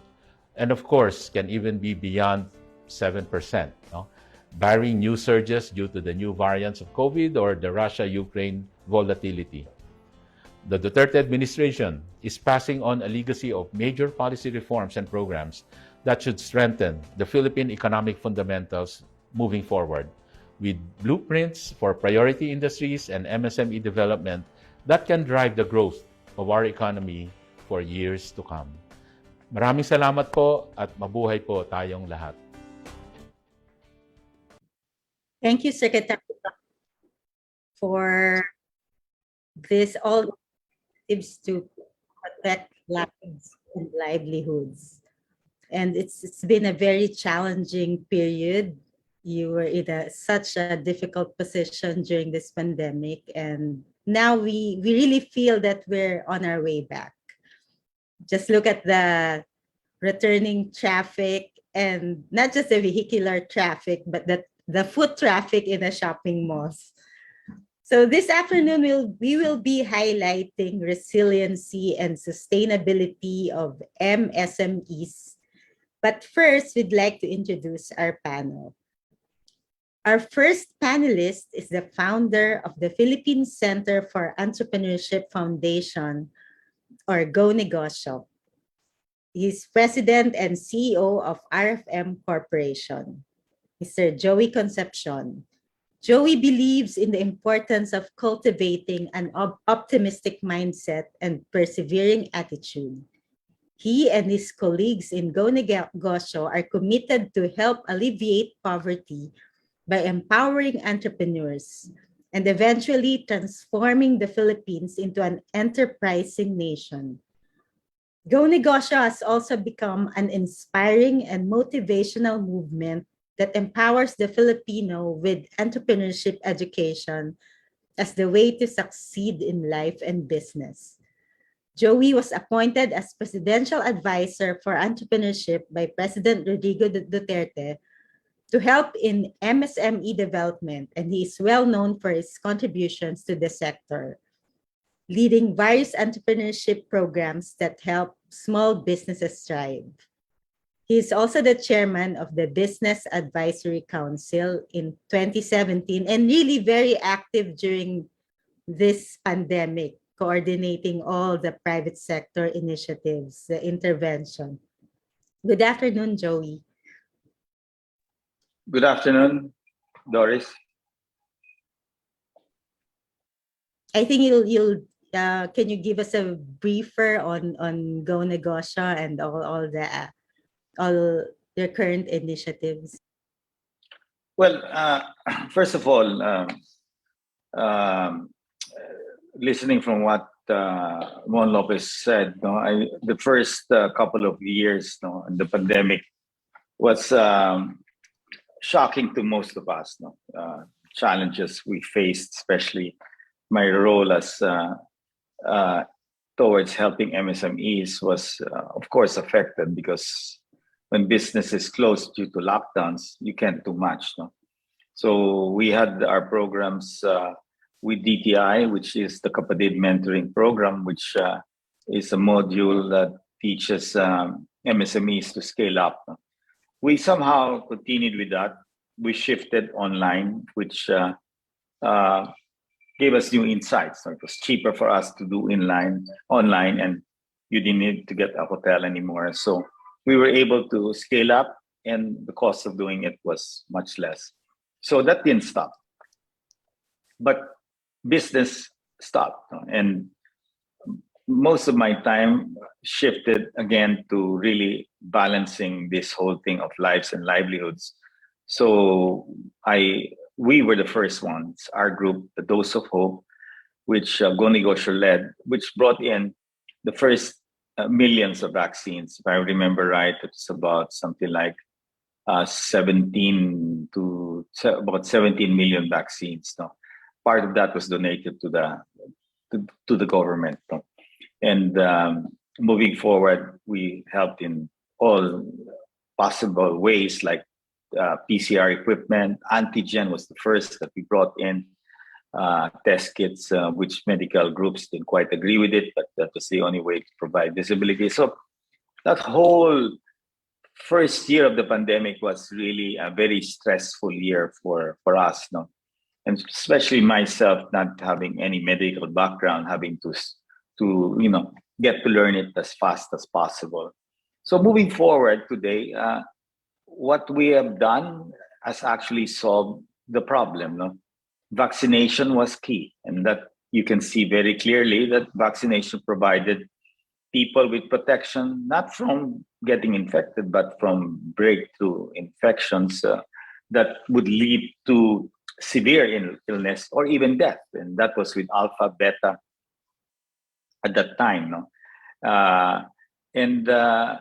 [SPEAKER 10] and of course can even be beyond 7%, barring new surges due to the new variants of COVID or the Russia-Ukraine volatility. The Duterte administration is passing on a legacy of major policy reforms and programs that should strengthen the Philippine economic fundamentals moving forward, with blueprints for priority industries and MSME development that can drive the growth of our economy for years to come. Maraming salamat po at mabuhay po tayong lahat.
[SPEAKER 7] Thank you, Secretary, for this all tips to protect lives and livelihoods. And it's been a very challenging period. You were in such a difficult position during this pandemic, and now we really feel that we're on our way back. Just look at the returning traffic, and not just the vehicular traffic, but the foot traffic in the shopping malls. So this afternoon, we will be highlighting resiliency and sustainability of MSMEs. But first, we'd like to introduce our panel. Our first panelist is the founder of the Philippine Center for Entrepreneurship Foundation, or Go Negosyo. He's president and CEO of RFM Corporation, Mr. Joey Concepcion. Joey believes in the importance of cultivating an optimistic mindset and persevering attitude. He and his colleagues in Go Negosyo are committed to help alleviate poverty by empowering entrepreneurs and eventually transforming the Philippines into an enterprising nation. Go Negosyo has also become an inspiring and motivational movement that empowers the Filipino with entrepreneurship education as the way to succeed in life and business. Joey was appointed as Presidential Advisor for Entrepreneurship by President Rodrigo Duterte to help in MSME development, and he is well known for his contributions to the sector, leading various entrepreneurship programs that help small businesses thrive. He's also the chairman of the Business Advisory Council in 2017 and really very active during this pandemic, coordinating all the private sector initiatives, the intervention. Good afternoon, Joey.
[SPEAKER 11] Good afternoon, Doris.
[SPEAKER 7] I think you'll can you give us a briefer on Go Negosyo and all their current initiatives?
[SPEAKER 11] Well, first of all, listening from what Mon Lopez said, the first couple of years, the pandemic was shocking to most of us. Challenges we faced, especially my role as towards helping MSMEs was, of course, affected because when business is closed due to lockdowns, you can't do much. So we had our programs with DTI, which is the Kapatid Mentoring Program, which is a module that teaches MSMEs to scale up. We somehow continued with that. We shifted online, which gave us new insights. So it was cheaper for us to do online, and you didn't need to get a hotel anymore. So we were able to scale up, and the cost of doing it was much less. So that didn't stop. But business stopped, and most of my time shifted again to really balancing this whole thing of lives and livelihoods. So we were the first ones, our group, the Dose of Hope, which Go Negosyo led, which brought in the first millions of vaccines. If I remember right, it's about something like 17 million vaccines. Part of that was donated to the government. And moving forward, we helped in all possible ways, like PCR equipment. Antigen was the first that we brought in. Test kits, which medical groups didn't quite agree with it, but that was the only way to provide visibility. So that whole first year of the pandemic was really a very stressful year for us. And especially myself, not having any medical background, having to get to learn it as fast as possible. So moving forward today, what we have done has actually solved the problem. Vaccination was key, and that you can see very clearly that vaccination provided people with protection, not from getting infected, but from breakthrough infections that would lead to severe illness or even death. And that was with alpha, beta at that time. And the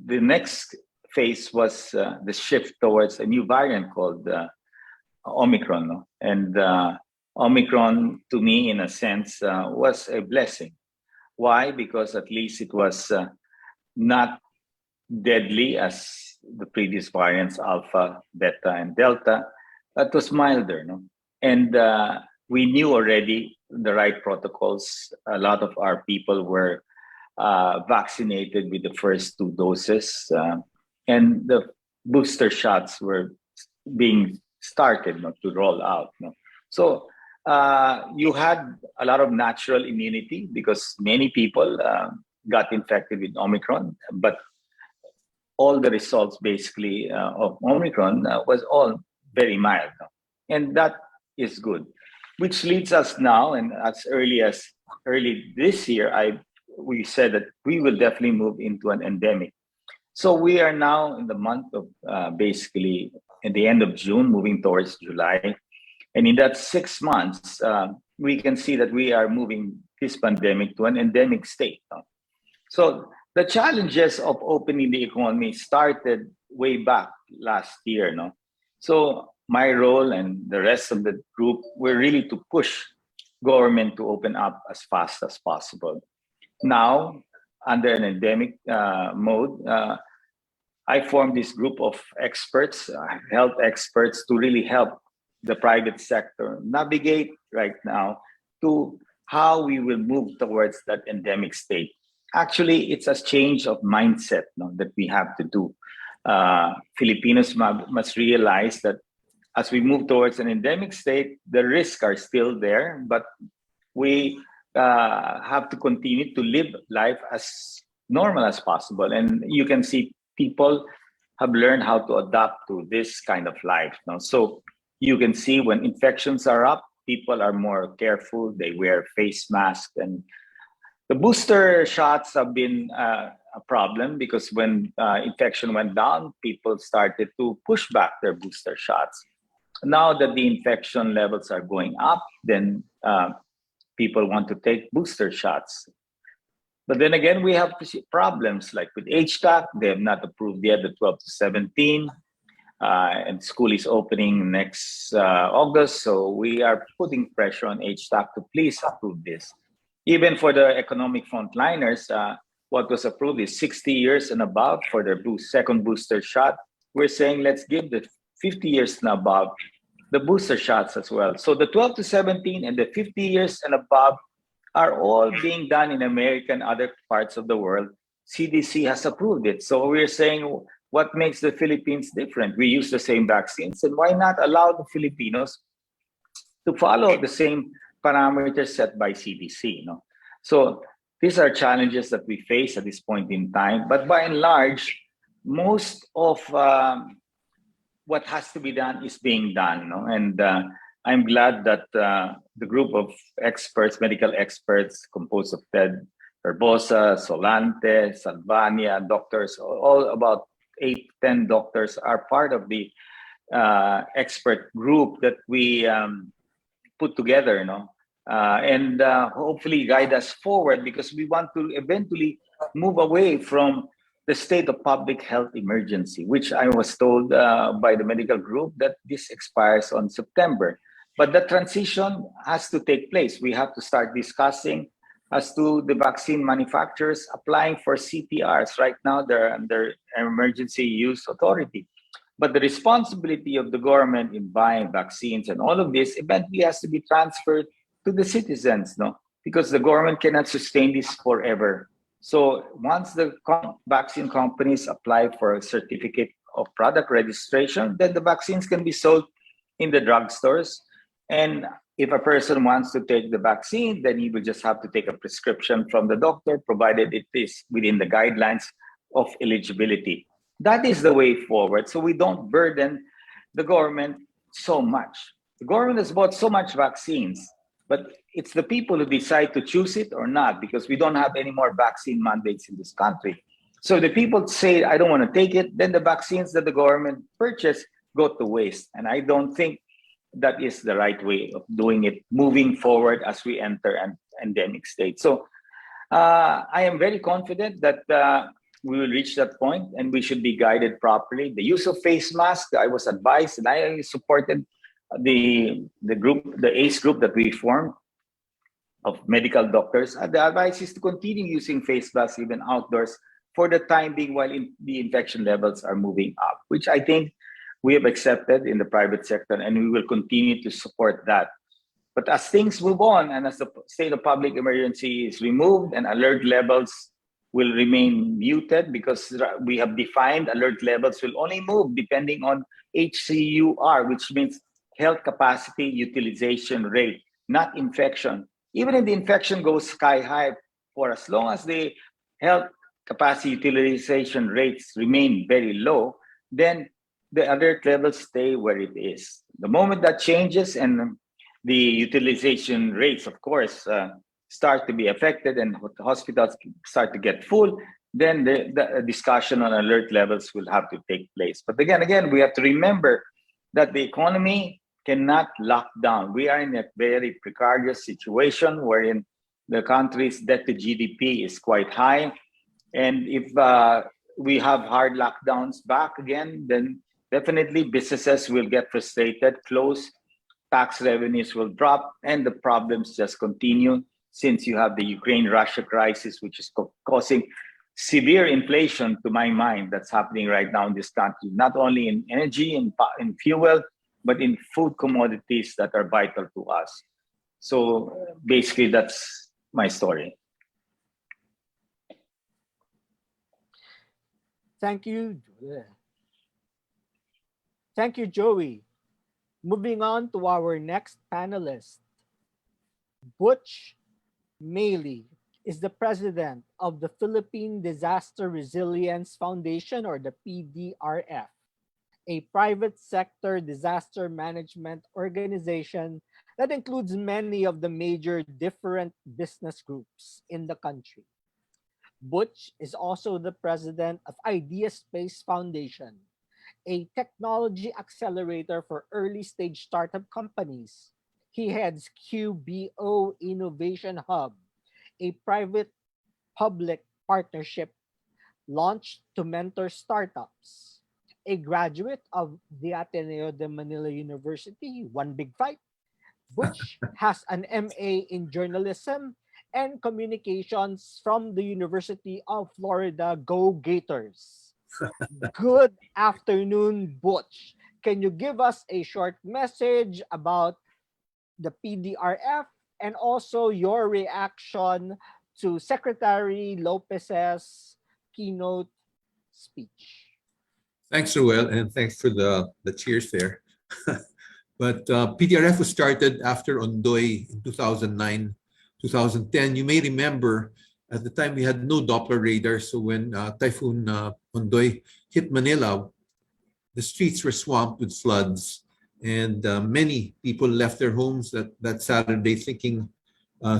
[SPEAKER 11] next phase was the shift towards a new variant called Omicron. And Omicron, to me, in a sense, was a blessing. Why? Because at least it was not deadly as the previous variants, Alpha, Beta, and Delta. It was milder. And we knew already the right protocols. A lot of our people were vaccinated with the first 2 doses. And the booster shots were being started to roll out. So you had a lot of natural immunity because many people got infected with Omicron, but all the results basically of Omicron was all very mild. And that is good, which leads us now, and as early this year, we said that we will definitely move into an endemic. So we are now in the month of basically at the end of June, moving towards July. And in that 6 months, we can see that we are moving this pandemic to an endemic state. So the challenges of opening the economy started way back last year. So my role and the rest of the group were really to push government to open up as fast as possible. Now, under an endemic mode, I formed this group of experts, health experts, to really help the private sector navigate right now to how we will move towards that endemic state. actually, it's a change of mindset, no, that we have to do. Filipinos must realize that as we move towards an endemic state, the risks are still there, but we have to continue to live life as normal as possible. And you can see people have learned how to adapt to this kind of life. No? So you can see when infections are up, people are more careful. They wear face masks, and the booster shots have been a problem because when infection went down, people started to push back their booster shots. Now that the infection levels are going up, then people want to take booster shots. But then again, we have problems like with HTAC. They have not approved yet the 12 to 17. And school is opening next August. So we are putting pressure on HTAC to please approve this. Even for the economic frontliners, what was approved is 60 years and above for their second booster shot. We're saying let's give the 50 years and above the booster shots as well. So the 12 to 17 and the 50 years and above are all being done in America and other parts of the world. CDC has approved it. So we're saying what makes the Philippines different? We use the same vaccines, and why not allow the Filipinos to follow the same parameters set by CDC? No? So these are challenges that we face at this point in time. But by and large, most of what has to be done is being done. No? And I'm glad that the group of experts, medical experts, composed of Ted Herbosa, Solante, Salvania, doctors, all about 8-10 doctors are part of the expert group that we put together, and hopefully guide us forward, because we want to eventually move away from the state of public health emergency, which I was told by the medical group that this expires on September. But the transition has to take place. We have to start discussing as to the vaccine manufacturers applying for CTRs. Right now, they're under emergency use authority. But the responsibility of the government in buying vaccines and all of this eventually has to be transferred to the citizens, because the government cannot sustain this forever. So once the vaccine companies apply for a certificate of product registration, then the vaccines can be sold in the drugstores. And if a person wants to take the vaccine, then he will just have to take a prescription from the doctor, provided it is within the guidelines of eligibility. That is the way forward. So we don't burden the government so much. The government has bought so much vaccines, but it's the people who decide to choose it or not, because we don't have any more vaccine mandates in this country. So the people say, I don't want to take it, then the vaccines that the government purchased go to waste. And I don't think that is the right way of doing it moving forward as we enter an endemic state. So I am very confident that we will reach that point, and we should be guided properly. The use of face masks, I was advised, and I supported the group, the ACE group that we formed of medical doctors. The advice is to continue using face masks even outdoors for the time being while the infection levels are moving up, which I think we have accepted in the private sector, and we will continue to support that. But as things move on, and as the state of public emergency is removed and alert levels will remain muted, because we have defined alert levels will only move depending on HCUR, which means health capacity utilization rate, not infection. Even if the infection goes sky high, for as long as the health capacity utilization rates remain very low, then the alert levels stay where it is. The moment that changes and the utilization rates, of course, start to be affected and hospitals start to get full, then the discussion on alert levels will have to take place. But again, we have to remember that the economy cannot lock down. We are in a very precarious situation wherein the country's debt to GDP is quite high. And if we have hard lockdowns back again, then definitely businesses will get frustrated, close, tax revenues will drop, and the problems just continue, since you have the Ukraine-Russia crisis, which is causing severe inflation, to my mind, that's happening right now in this country, not only in energy and in fuel, but in food commodities that are vital to us. So basically, that's my story.
[SPEAKER 8] Thank you. Thank you, Joey. Moving on to our next panelist. Butch Maley is the president of the Philippine Disaster Resilience Foundation, or the PDRF, a private sector disaster management organization that includes many of the major different business groups in the country. Butch is also the president of Idea Space Foundation, a technology accelerator for early stage startup companies. He heads QBO Innovation Hub, a private public partnership launched to mentor startups. A graduate of the Ateneo de Manila University, one big fight, Butch has an MA in journalism and communications from the University of Florida. Go Gators! Good afternoon, Butch. Can you give us a short message about the PDRF and also your reaction to Secretary Lopez's keynote speech?
[SPEAKER 12] Thanks, Ruel, and thanks for the cheers there. But PDRF was started after Ondoy in 2009, 2010. You may remember at the time we had no Doppler radar. So when Typhoon Ondoy hit Manila, the streets were swamped with floods. And many people left their homes that Saturday thinking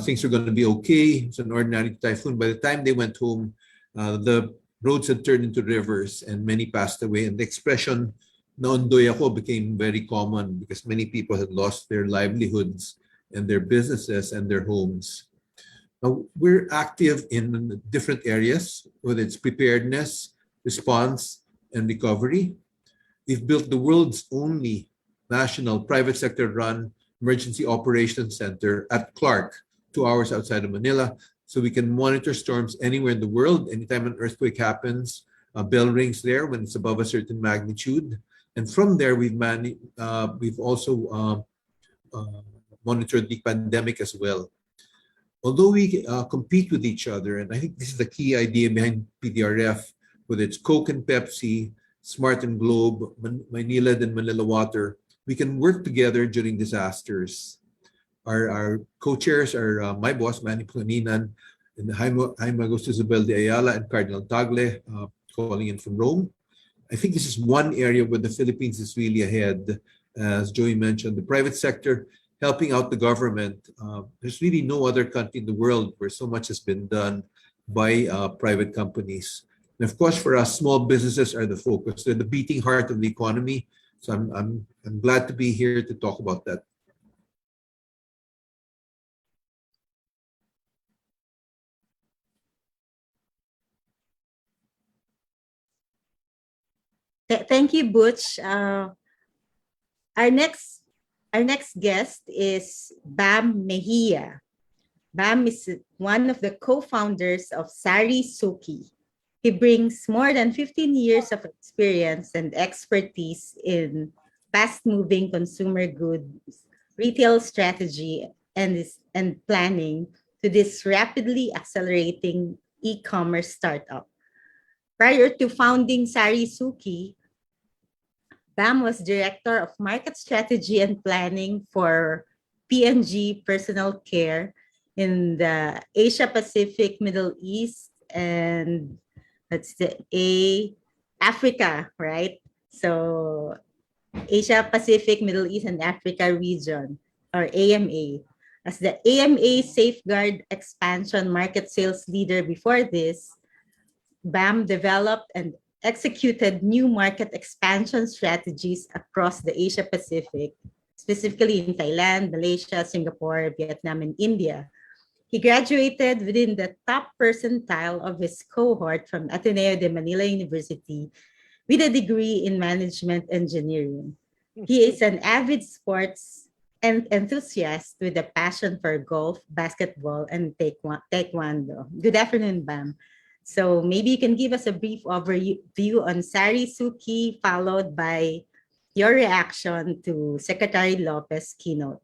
[SPEAKER 12] things were going to be okay. It's an ordinary typhoon. By the time they went home, the roads had turned into rivers and many passed away. And the expression "naondoy ako" became very common because many people had lost their livelihoods and their businesses and their homes. Now, we're active in different areas, whether it's preparedness, response, and recovery. We've built the world's only national private sector run emergency operations center at Clark, 2 hours outside of Manila, so we can monitor storms anywhere in the world. Anytime an earthquake happens, a bell rings there when it's above a certain magnitude. And from there, we've also monitored the pandemic as well. Although we compete with each other, and I think this is the key idea behind PDRF, whether it's Coke and Pepsi, Smart and Globe, Manila and Manila Water, we can work together during disasters. Our co-chairs are my boss, Manny Pangilinan, and Jaime Augusto Isabel de Ayala and Cardinal Tagle, calling in from Rome. I think this is one area where the Philippines is really ahead. As Joey mentioned, the private sector helping out the government. There's really no other country in the world where so much has been done by private companies. And of course, for us, small businesses are the focus. They're the beating heart of the economy. So I'm glad to be here to talk about that.
[SPEAKER 7] Thank you, Butch. Our next guest is Bam Mejia. Bam is one of the co-founders of Sari Suki. He brings more than 15 years of experience and expertise in fast-moving consumer goods, retail strategy, and planning to this rapidly accelerating e-commerce startup. Prior to founding Sari Suki, Bam was Director of Market Strategy and Planning for P&G Personal Care in the Asia Pacific, Middle East, and that's the Africa, right? So Asia Pacific, Middle East, and Africa region, or AMA. As the AMA Safeguard Expansion Market Sales Leader before this, BAM developed and executed new market expansion strategies across the Asia Pacific, specifically in Thailand, Malaysia, Singapore, Vietnam, and India. He graduated within the top percentile of his cohort from Ateneo de Manila University with a degree in management engineering. He is an avid sports enthusiast with a passion for golf, basketball, and taekwondo. Good afternoon, Bam. So maybe you can give us a brief overview on Sari Suki, followed by your reaction to Secretary Lopez's keynote.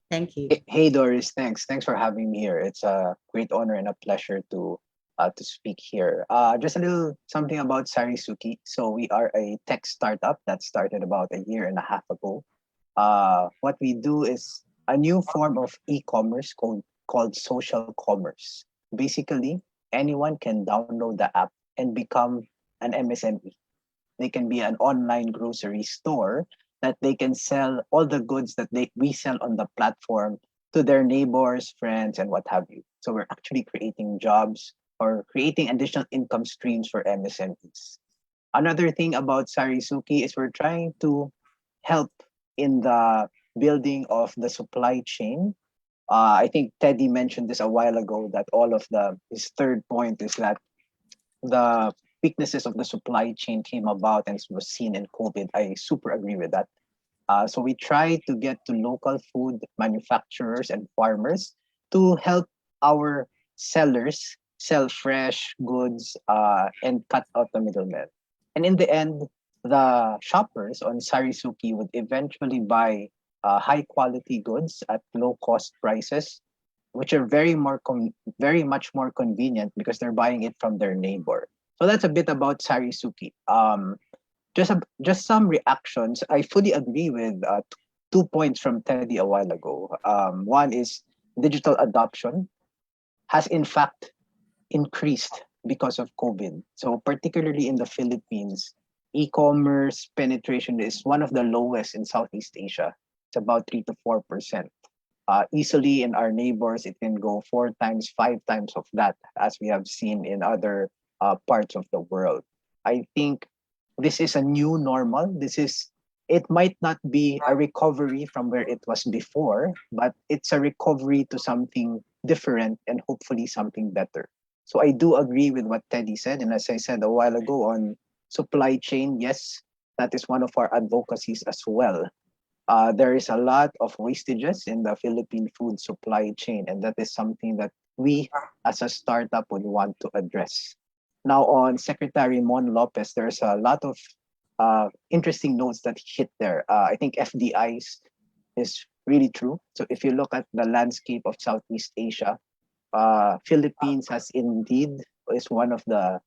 [SPEAKER 7] Thank you.
[SPEAKER 13] Hey, Doris, thanks. Thanks for having me here. It's a great honor and a pleasure to to speak here. Just a little something about Sarisuki. So we are a tech startup that started about a year and a half ago. What we do is a new form of e-commerce called social commerce. Basically, anyone can download the app and become an MSME. They can be an online grocery store that they can sell all the goods that we sell on the platform to their neighbors, friends, and what have you. So we're actually creating jobs or creating additional income streams for MSMEs. Another thing about Sarisuki is we're trying to help in the building of the supply chain. I think Teddy mentioned this a while ago that his third point is that the weaknesses of the supply chain came about and was seen in COVID. I super agree with that. So we try to get to local food manufacturers and farmers to help our sellers sell fresh goods and cut out the middlemen. And in the end, the shoppers on Sarisuki would eventually buy high quality goods at low cost prices, which are very much more convenient because they're buying it from their neighbor. So that's a bit about Sarisuki. Just some reactions. I fully agree with 2 points from Teddy a while ago. One is digital adoption has in fact increased because of COVID. So particularly in the Philippines, e-commerce penetration is one of the lowest in Southeast Asia. It's about 3 to 4%. Easily in our neighbors, it can go 4 times, 5 times of that, as we have seen in other parts of the world. I think this is a new normal. It might not be a recovery from where it was before, but it's a recovery to something different and hopefully something better. So I do agree with what Teddy said. And as I said a while ago on supply chain, yes, that is one of our advocacies as well. There is a lot of wastages in the Philippine food supply chain, and that is something that we as a startup would want to address. Now, on Secretary Mon Lopez, there's a lot of interesting notes that hit there. I think FDIs is really true. So if you look at the landscape of Southeast Asia, Philippines has indeed is one of the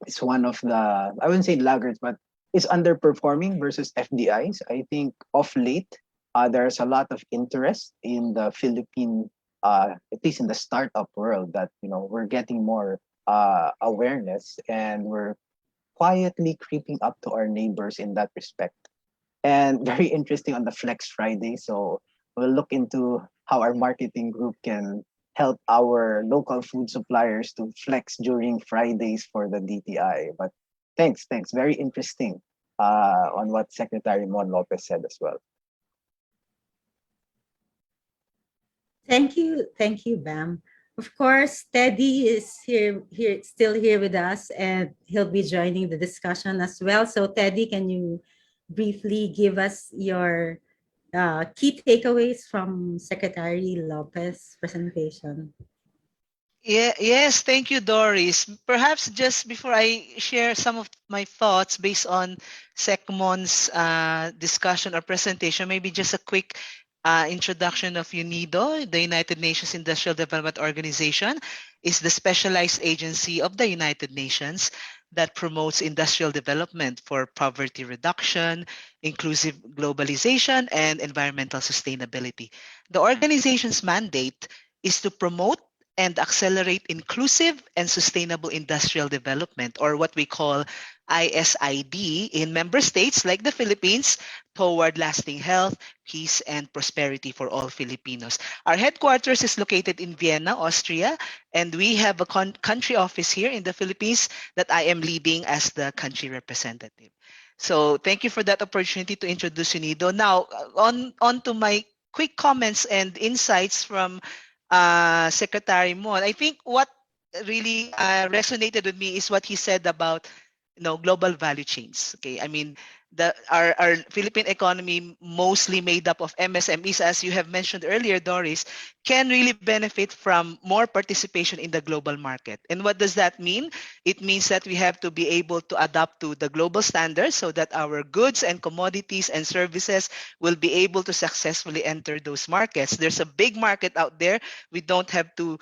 [SPEAKER 13] I wouldn't say laggards, but is underperforming versus FDIs. I think of late, there's a lot of interest in the Philippine, at least in the startup world, that we're getting more awareness and we're quietly creeping up to our neighbors in that respect. And very interesting on the Flex Friday. So we'll look into how our marketing group can help our local food suppliers to flex during Fridays for the DTI. But thanks. Very interesting on what Secretary Mon Lopez said as well.
[SPEAKER 7] Thank you, Bam. Of course, Teddy is still here with us, and he'll be joining the discussion as well. So, Teddy, can you briefly give us your key takeaways from Secretary Lopez's presentation?
[SPEAKER 9] Yes, thank you, Doris. Perhaps just before I share some of my thoughts based on SecMon's discussion or presentation, maybe just a quick introduction of UNIDO. The United Nations Industrial Development Organization is the specialized agency of the United Nations that promotes industrial development for poverty reduction, inclusive globalization, and environmental sustainability. The organization's mandate is to promote and accelerate inclusive and sustainable industrial development, or what we call ISID, in member states like the Philippines toward lasting health, peace, and prosperity for all Filipinos. Our headquarters is located in Vienna, Austria, and we have a country office here in the Philippines that I am leading as the country representative. So thank you for that opportunity to introduce UNIDO. Now, on to my quick comments and insights from Secretary Mon. I think what really resonated with me is what he said about global value chains. Okay, I mean our Philippine economy, mostly made up of MSMEs, as you have mentioned earlier, Doris, can really benefit from more participation in the global market. And what does that mean? It means that we have to be able to adapt to the global standards so that our goods and commodities and services will be able to successfully enter those markets. There's a big market out there. We don't have to,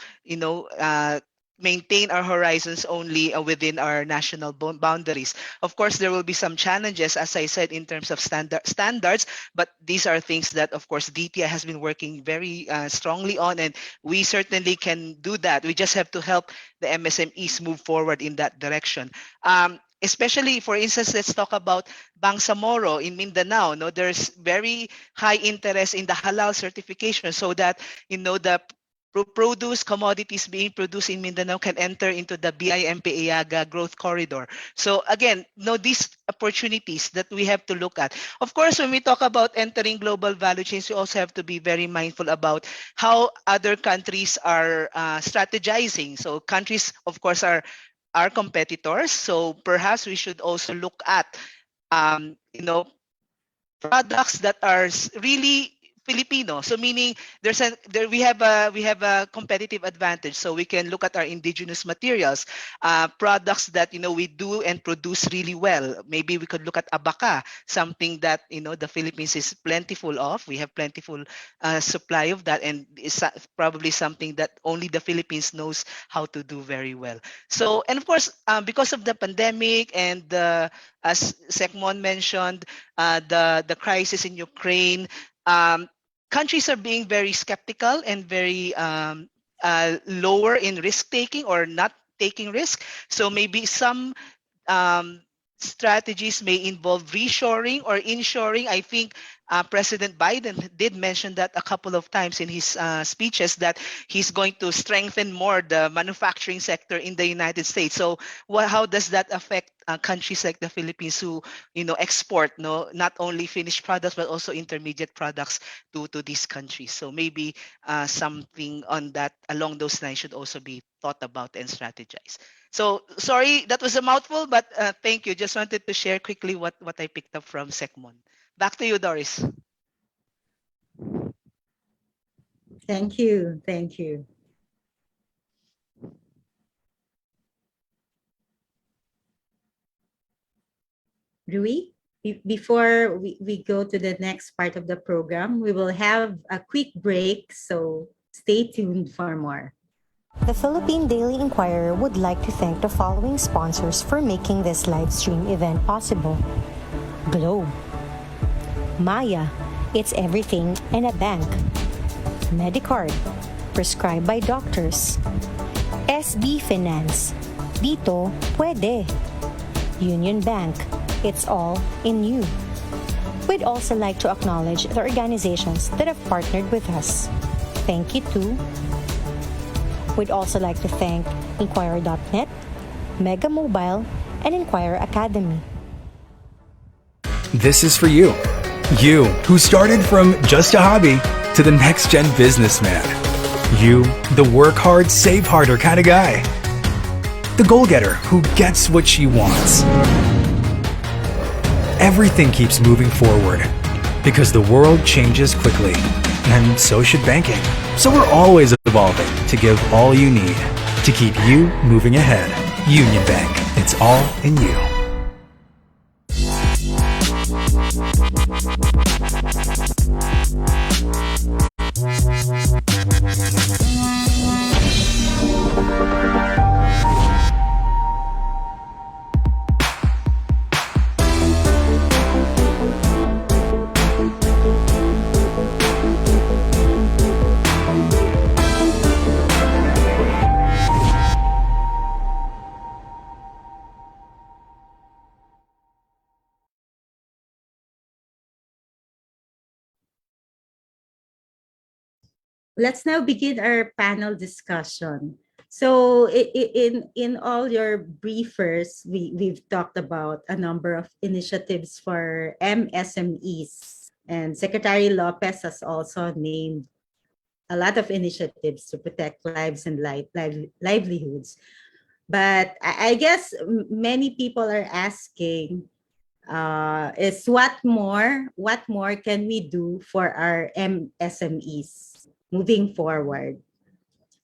[SPEAKER 9] maintain our horizons only within our national boundaries. Of course, there will be some challenges, as I said, in terms of standards, but these are things that, of course, DTI has been working very strongly on, and we certainly can do that. We just have to help the MSMEs move forward in that direction. Especially, for instance, let's talk about Bangsamoro in Mindanao. No, there's very high interest in the halal certification, so that the produce commodities being produced in Mindanao can enter into the BIMP Iaga growth corridor. So again, these opportunities that we have to look at. Of course, when we talk about entering global value chains, we also have to be very mindful about how other countries are strategizing. So countries, of course, are our competitors. So perhaps we should also look at, products that are really Filipino. So meaning we have a competitive advantage. So we can look at our indigenous materials, products that we do and produce really well. Maybe we could look at abaca, something that the Philippines is plentiful of. We have plentiful supply of that, and it's probably something that only the Philippines knows how to do very well. So, and of course, because of the pandemic and as Sekmon mentioned, the crisis in Ukraine, countries are being very skeptical and very lower in risk taking or not taking risk. So maybe some um, strategies may involve reshoring or inshoring. I think President Biden did mention that a couple of times in his speeches, that he's going to strengthen more the manufacturing sector in the United States. So how does that affect countries like the Philippines who export not only finished products but also intermediate products to these countries? So maybe something on that along those lines should also be thought about and strategized. So sorry, that was a mouthful, but thank you. Just wanted to share quickly what I picked up from Sekmon. Back to you, Doris.
[SPEAKER 7] Thank you. Thank you. Rui, before we go to the next part of the program, we will have a quick break, so stay tuned for more.
[SPEAKER 1] The Philippine Daily Inquirer would like to thank the following sponsors for making this live stream event possible. Globe. Maya, it's everything and a bank. Medicard, prescribed by doctors. SB Finance, dito pwede. Union Bank, it's all in you. We'd also like to acknowledge the organizations that have partnered with us. Thank you to. We'd also like to thank Inquirer.net, Mega Mobile, and Inquirer Academy.
[SPEAKER 14] This is for you. You, who started from just a hobby to the next-gen businessman. You, the work hard, save harder kind of guy. The goal-getter who gets what she wants. Everything keeps moving forward because the world changes quickly, and so should banking. So we're always evolving to give all you need to keep you moving ahead. Union Bank, it's all in you.
[SPEAKER 7] Let's now begin our panel discussion. So in all your briefers, we've talked about a number of initiatives for MSMEs. And Secretary Lopez has also named a lot of initiatives to protect lives and livelihoods. But I guess many people are asking, is what more can we do for our MSMEs moving forward?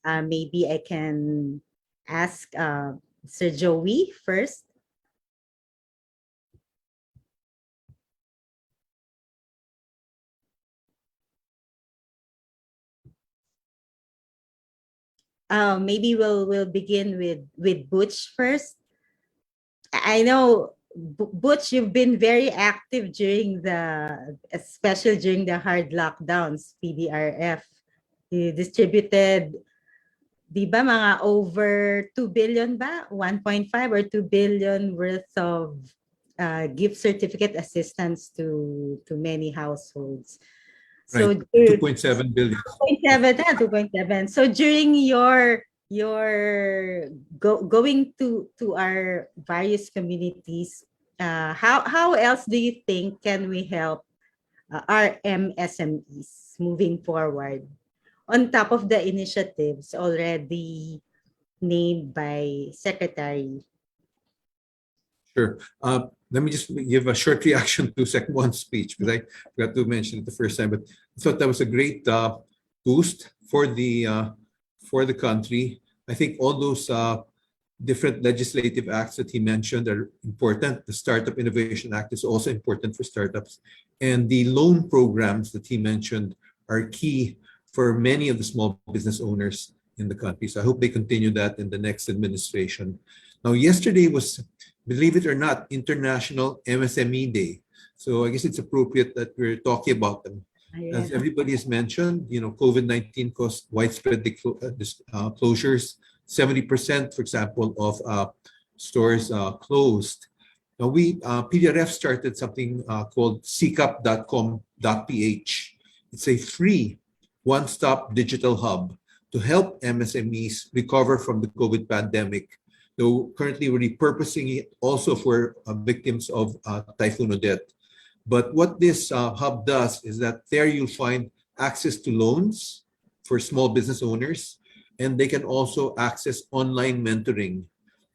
[SPEAKER 7] Maybe I can ask Sir Joey first. maybe we'll begin with Butch first. I know, Butch, you've been very active during especially during the hard lockdowns, PDRF. You distributed, di ba, mga over 2 billion ba? 1.5 or 2 billion worth of gift certificate assistance to many households. So
[SPEAKER 12] Right, 2.7 billion.
[SPEAKER 7] 2.7. So during your going to our various communities, how else do you think can we help our MSMEs moving forward on top of the initiatives already named by Secretary?
[SPEAKER 12] Sure. Let me just give a short reaction to Sec. 1's speech, because I forgot to mention it the first time, but I thought that was a great boost for the country. I think all those different legislative acts that he mentioned are important. The Startup Innovation Act is also important for startups. And the loan programs that he mentioned are key for many of the small business owners in the country. So I hope they continue that in the next administration. Now, yesterday was, believe it or not, International MSME Day. So I guess it's appropriate that we're talking about them. As everybody has mentioned, COVID-19 caused widespread closures. 70%, for example, of stores closed. Now, PDRF started something called seekup.com.ph. It's a free one-stop digital hub to help MSMEs recover from the COVID pandemic. Though currently we're repurposing it also for victims of Typhoon Odette. But what this hub does is that there you'll find access to loans for small business owners, and they can also access online mentoring.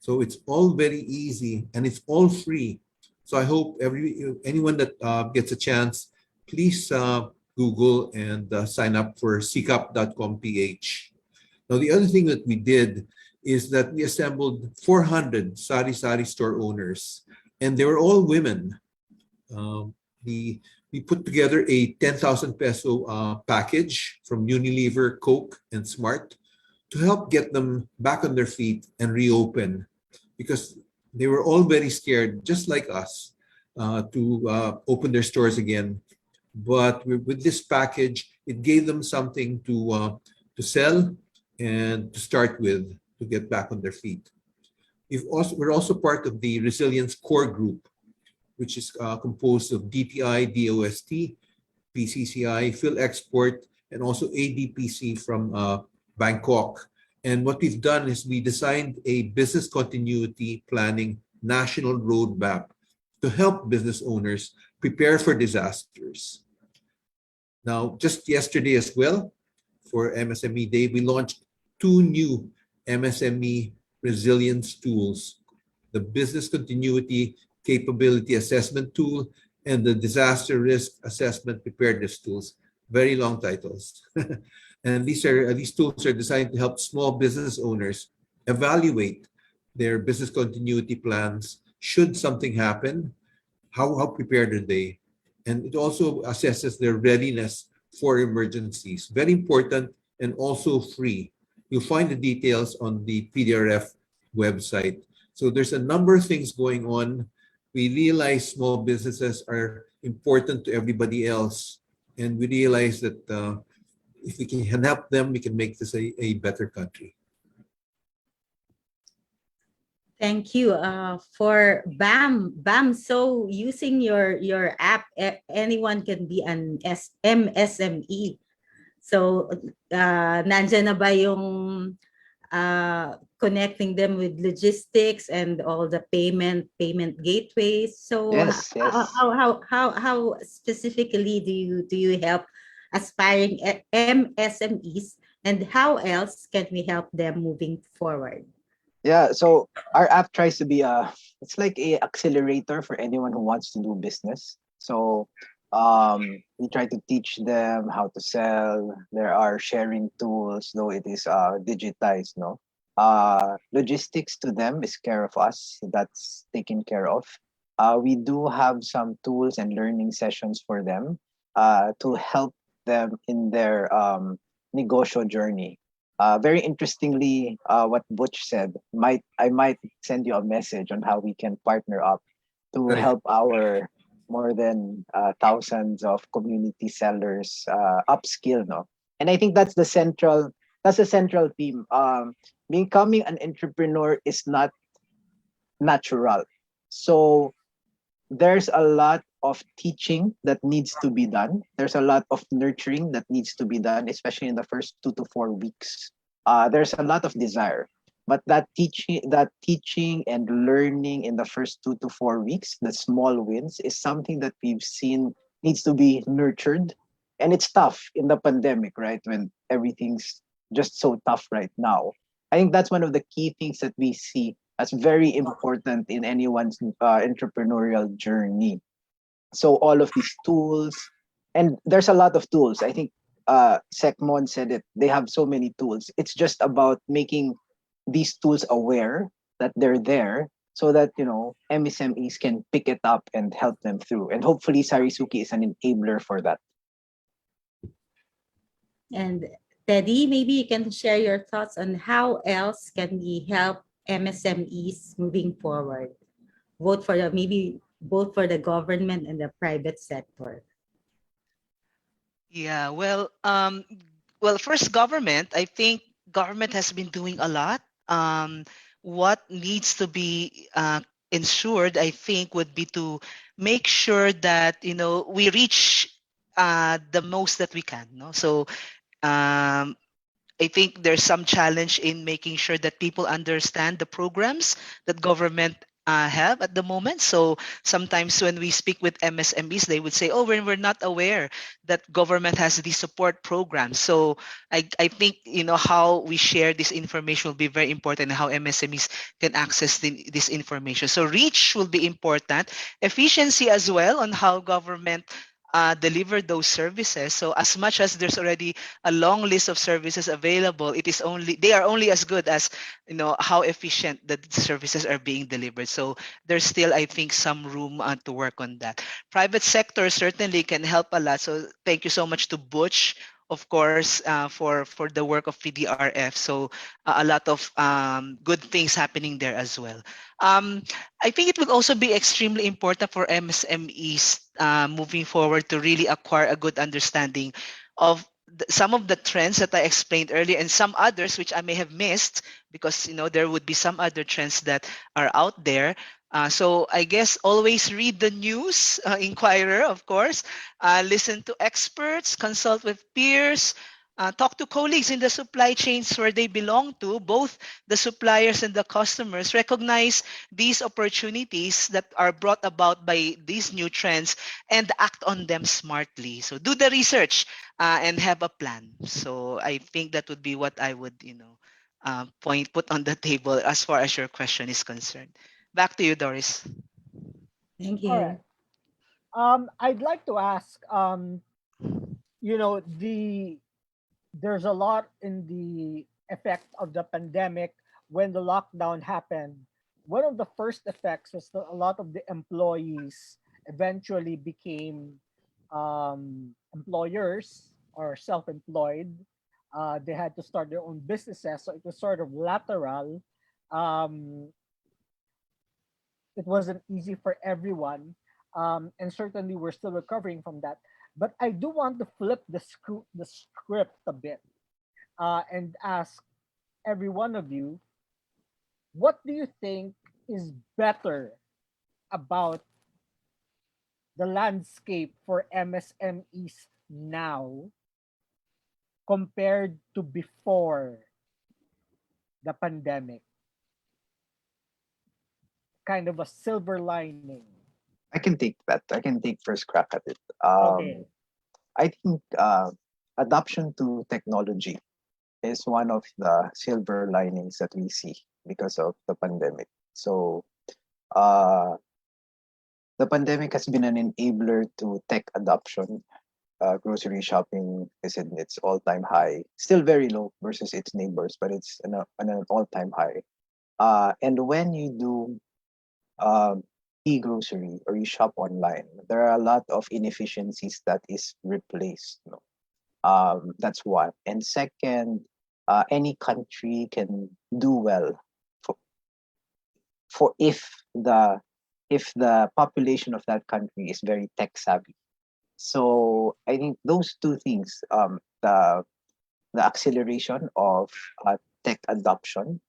[SPEAKER 12] So it's all very easy and it's all free. So I hope anyone that gets a chance, please Google and sign up for seekup.com.ph. Now, the other thing that we did is that we assembled 400 sari-sari store owners, and they were all women. We put together a 10,000 peso package from Unilever, Coke, and Smart to help get them back on their feet and reopen, because they were all very scared, just like us, to open their stores again. But with this package, it gave them something to sell and to start with, to get back on their feet. We're also part of the Resilience Core Group, which is composed of DTI, DOST, PCCI, PhilExport, and also ADPC from Bangkok. And what we've done is we designed a business continuity planning national roadmap to help business owners prepare for disasters. Now, just yesterday as well, for MSME Day, we launched 2 new MSME resilience tools: the Business Continuity Capability Assessment Tool and the Disaster Risk Assessment Preparedness Tools. Very long titles. And these tools are designed to help small business owners evaluate their business continuity plans. Should something happen, how prepared are they? And it also assesses their readiness for emergencies. Very important and also free. You'll find the details on the PDRF website. So there's a number of things going on. We realize small businesses are important to everybody else. And we realize that if we can help them, we can make this a better country.
[SPEAKER 7] Thank you for BAM. So using your app, anyone can be an MSME. So nandyan na ba yung connecting them with logistics and all the payment gateways? So
[SPEAKER 13] Yes.
[SPEAKER 7] how specifically do you help aspiring MSMEs, and how else can we help them moving forward?
[SPEAKER 13] Yeah, so our app tries to be it's like a accelerator for anyone who wants to do business. So we try to teach them how to sell. There are sharing tools, though it is digitized, no? Logistics to them is care of us. That's taken care of. We do have some tools and learning sessions for them to help them in their negosio journey. Very interestingly, what Butch said, I might send you a message on how we can partner up to
[SPEAKER 12] Right.
[SPEAKER 13] help our more than thousands of community sellers upskill, no? And I think that's the central theme. Becoming an entrepreneur is not natural. So there's a lot of teaching that needs to be done. There's a lot of nurturing that needs to be done, especially in the first 2 to 4 weeks. There's a lot of desire, but that teaching and learning in the first 2 to 4 weeks, the small wins, is something that we've seen needs to be nurtured, and it's tough in the pandemic, right? When everything's just so tough right now. I think that's one of the key things that we see as very important in anyone's entrepreneurial journey. So all of these tools, and there's a lot of tools. I think Secmon said it. They have so many tools. It's just about making these tools aware that they're there, so that MSMEs can pick it up and help them through. And hopefully, Sarisuki is an enabler for that.
[SPEAKER 7] And Teddy, maybe you can share your thoughts on how else can we help MSMEs moving forward, both for the government and the private sector.
[SPEAKER 9] Yeah, well, first, government. I think government has been doing a lot. What needs to be ensured, I think, would be to make sure that we reach the most that we can. No, so I think there's some challenge in making sure that people understand the programs that government have at the moment. So sometimes when we speak with MSMEs, they would say, "Oh, we're not aware that government has these support programs." So I think how we share this information will be very important, and how MSMEs can access this information. So reach will be important, efficiency as well on how government deliver those services. So as much as there's already a long list of services available, they are only as good as how efficient the services are being delivered. So there's still, I think, some room to work on that. Private sector certainly can help a lot. So thank you so much to Butch, of course, for the work of PDRF. So a lot of good things happening there as well. I think it will also be extremely important for MSMEs moving forward to really acquire a good understanding of some of the trends that I explained earlier, and some others which I may have missed, because there would be some other trends that are out there. So I guess always read the news, Inquirer, of course, listen to experts, consult with peers, talk to colleagues in the supply chains where they belong to. Both the suppliers and the customers recognize these opportunities that are brought about by these new trends and act on them smartly. So do the research and have a plan. So I think that would be what I would, put on the table as far as your question is concerned. Back to you, Doris.
[SPEAKER 7] Thank
[SPEAKER 8] All right.
[SPEAKER 7] you.
[SPEAKER 8] I'd like to ask, there's a lot in the effect of the pandemic when the lockdown happened. One of the first effects was that a lot of the employees eventually became employers or self-employed. They had to start their own businesses, so it was sort of lateral. Um, it wasn't easy for everyone, and certainly we're still recovering from that. But I do want to flip the script a bit and ask every one of you, what do you think is better about the landscape for MSMEs now compared to before the pandemic? Kind of a silver lining.
[SPEAKER 13] I can take that. I can take first crack at it.
[SPEAKER 8] Okay.
[SPEAKER 13] I think adoption to technology is one of the silver linings that we see because of the pandemic. So uh, the pandemic has been an enabler to tech adoption. Grocery shopping is in its all-time high, still very low versus its neighbors, but it's an all-time high. And when you do e-grocery or you shop online, there are a lot of inefficiencies that is replaced. That's one. And second, any country can do well for if the population of that country is very tech savvy. So I think those two things, the acceleration of tech adoption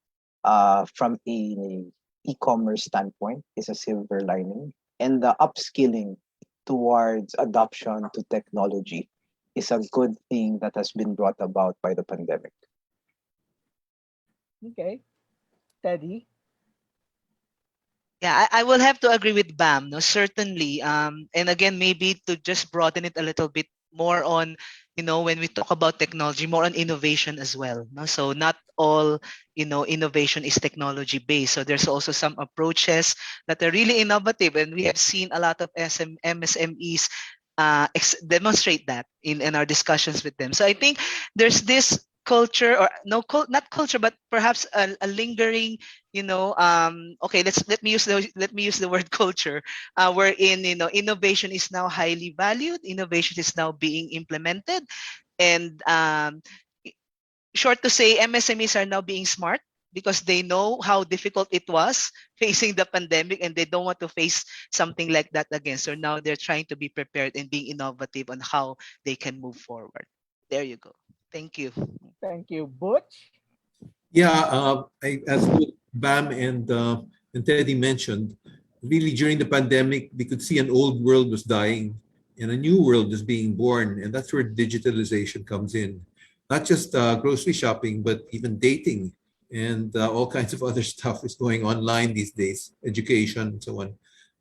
[SPEAKER 13] from a e-commerce standpoint is a silver lining, and the upskilling towards adoption to technology is a good thing that has been brought about by the pandemic.
[SPEAKER 15] Okay. Teddy?
[SPEAKER 9] Yeah, I will have to agree with Bam, no, certainly. And again, maybe to just broaden it a little bit more on, when we talk about technology, more on innovation as well. No? So not all, innovation is technology based. So there's also some approaches that are really innovative, and we have seen a lot of MSMEs demonstrate that in our discussions with them. So I think there's this culture, or not culture, but perhaps a lingering, okay, let me use the word culture, wherein innovation is now highly valued, innovation is now being implemented, and short to say, MSMEs are now being smart because they know how difficult it was facing the pandemic, and they don't want to face something like that again. So now they're trying to be prepared and being innovative on how they can move forward. There you go. Thank you.
[SPEAKER 15] Thank you. Butch?
[SPEAKER 12] Yeah, as both Bam and Teddy mentioned, really during the pandemic, we could see an old world was dying and a new world is being born. And that's where digitalization comes in. Not just grocery shopping, but even dating and all kinds of other stuff is going online these days, education and so on.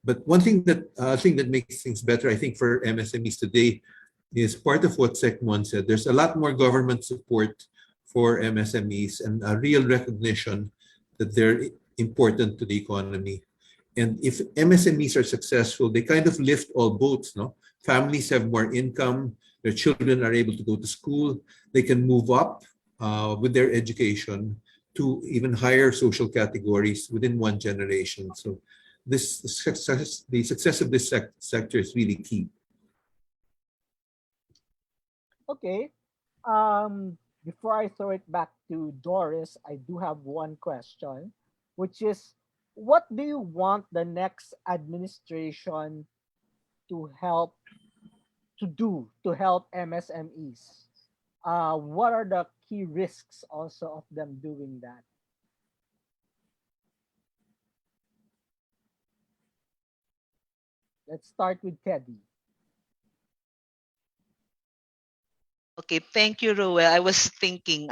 [SPEAKER 12] But one thing that makes things better, I think, for MSMEs today is part of what Sec1 said. There's a lot more government support for MSMEs and a real recognition that they're important to the economy. And if MSMEs are successful, they kind of lift all boats, no? Families have more income, their children are able to go to school, they can move up with their education to even higher social categories within one generation. So the success of this sector is really key.
[SPEAKER 15] Okay. Before I throw it back to Doris, I do have one question, which is, what do you want the next administration to help MSMEs? What are the key risks also of them doing that? Let's start with Teddy.
[SPEAKER 9] Okay, thank you, Roel. I was thinking,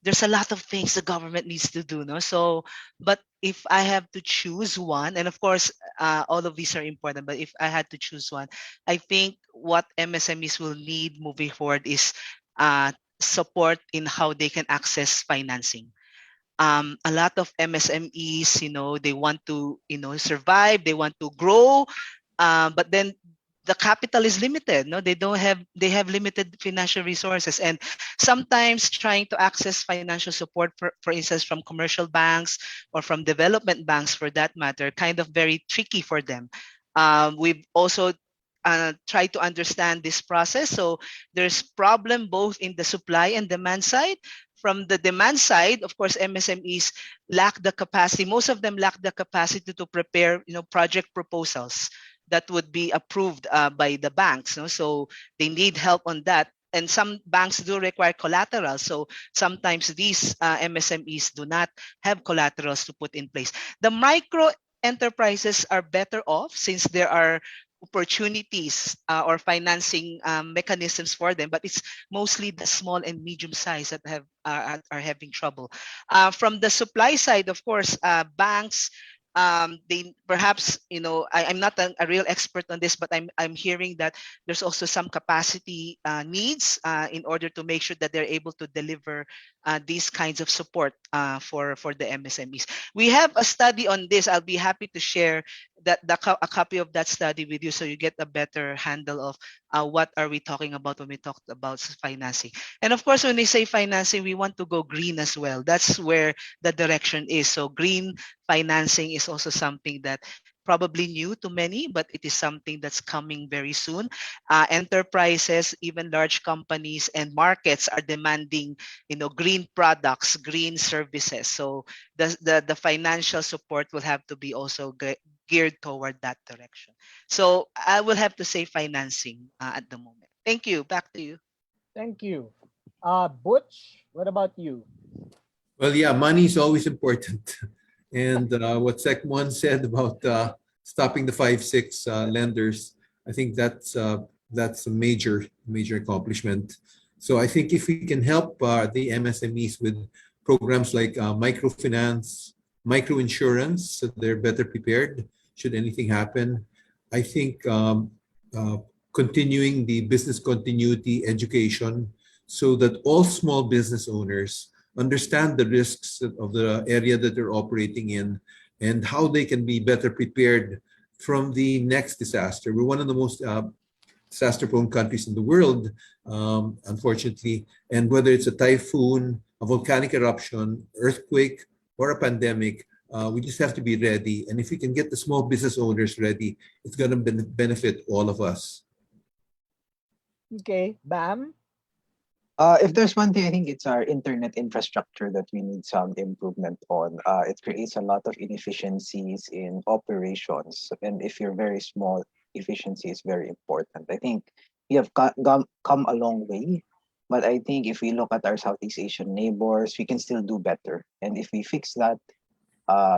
[SPEAKER 9] there's a lot of things the government needs to do, no? So, but if I have to choose one, and of course, all of these are important, but if I had to choose one, I think what MSMEs will need moving forward is support in how they can access financing. A lot of MSMEs, they want to, survive, they want to grow, but then the capital is limited. No, they have limited financial resources, and sometimes trying to access financial support, for instance, from commercial banks or from development banks, for that matter, kind of very tricky for them. We've also try to understand this process. So there's problem both in the supply and demand side. From the demand side, of course, MSMEs lack the capacity. Most of them lack the capacity to prepare, project proposals that would be approved by the banks. No? So they need help on that. And some banks do require collateral. So sometimes these MSMEs do not have collaterals to put in place. The micro enterprises are better off since there are opportunities or financing mechanisms for them, but it's mostly the small and medium size that are having trouble. From the supply side, of course, banks, they perhaps, I'm not a real expert on this, but I'm hearing that there's also some capacity needs in order to make sure that they're able to deliver these kinds of support for the MSMEs. We have a study on this. I'll be happy to share a copy of that study with you, so you get a better handle of what are we talking about when we talk about financing. And of course, when we say financing, we want to go green as well. That's where the direction is. So green financing is also something that probably new to many, but it is something that's coming very soon. Enterprises, even large companies and markets are demanding, green products, green services. So the financial support will have to be also geared toward that direction. So I will have to say financing at the moment. Thank you. Back to you.
[SPEAKER 15] Thank you. Butch, what about you?
[SPEAKER 12] Well, yeah, money is always important. And what SecMon said about stopping the 5-6 lenders, I think that's a major accomplishment. So I think if we can help the MSMEs with programs like microfinance, microinsurance, so they're better prepared should anything happen. I think uh, continuing the business continuity education so that all small business owners understand the risks of the area that they're operating in and how they can be better prepared from the next disaster. We're one of the most disaster-prone countries in the world, unfortunately. And whether it's a typhoon, a volcanic eruption, earthquake, or a pandemic, we just have to be ready. And if we can get the small business owners ready, it's going to benefit all of us.
[SPEAKER 15] Okay, Bam.
[SPEAKER 13] If there's one thing, I think it's our internet infrastructure that we need some improvement on. It creates a lot of inefficiencies in operations, and if you're very small, efficiency is very important. I think we have come a long way, but I think if we look at our Southeast Asian neighbors, we can still do better. And if we fix that,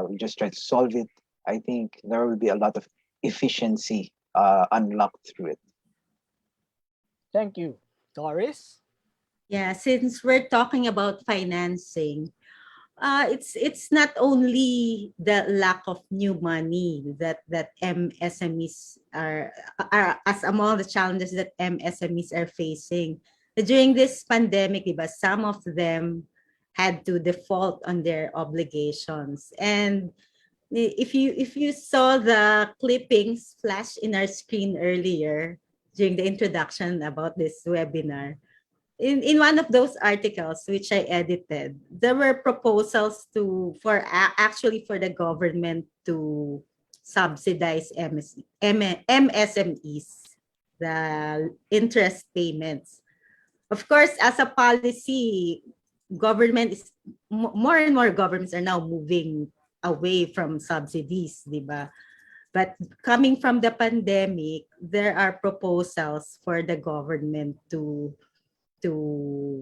[SPEAKER 13] we just try to solve it, I think there will be a lot of efficiency unlocked through it.
[SPEAKER 15] Thank you. Doris?
[SPEAKER 7] Yeah, since we're talking about financing, it's not only the lack of new money that MSMEs are as among the challenges that MSMEs are facing. During this pandemic, diba, some of them had to default on their obligations. And if you saw the clippings flash in our screen earlier during the introduction about this webinar, in one of those articles which I edited, there were proposals actually for the government to subsidize MSMEs, the interest payments. Of course, as a policy, government is more and more governments are now moving away from subsidies, di ba? But coming from the pandemic, there are proposals for the government to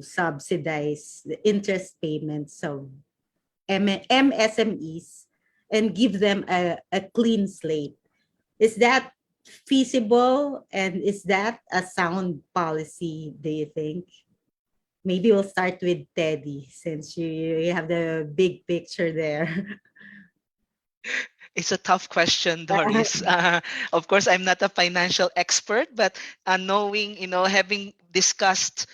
[SPEAKER 7] subsidize the interest payments of MSMEs and give them a clean slate. Is that feasible, and is that a sound policy, do you think? Maybe we'll start with Teddy since you have the big picture there.
[SPEAKER 9] It's a tough question, Doris. Of course, I'm not a financial expert, but knowing, having discussed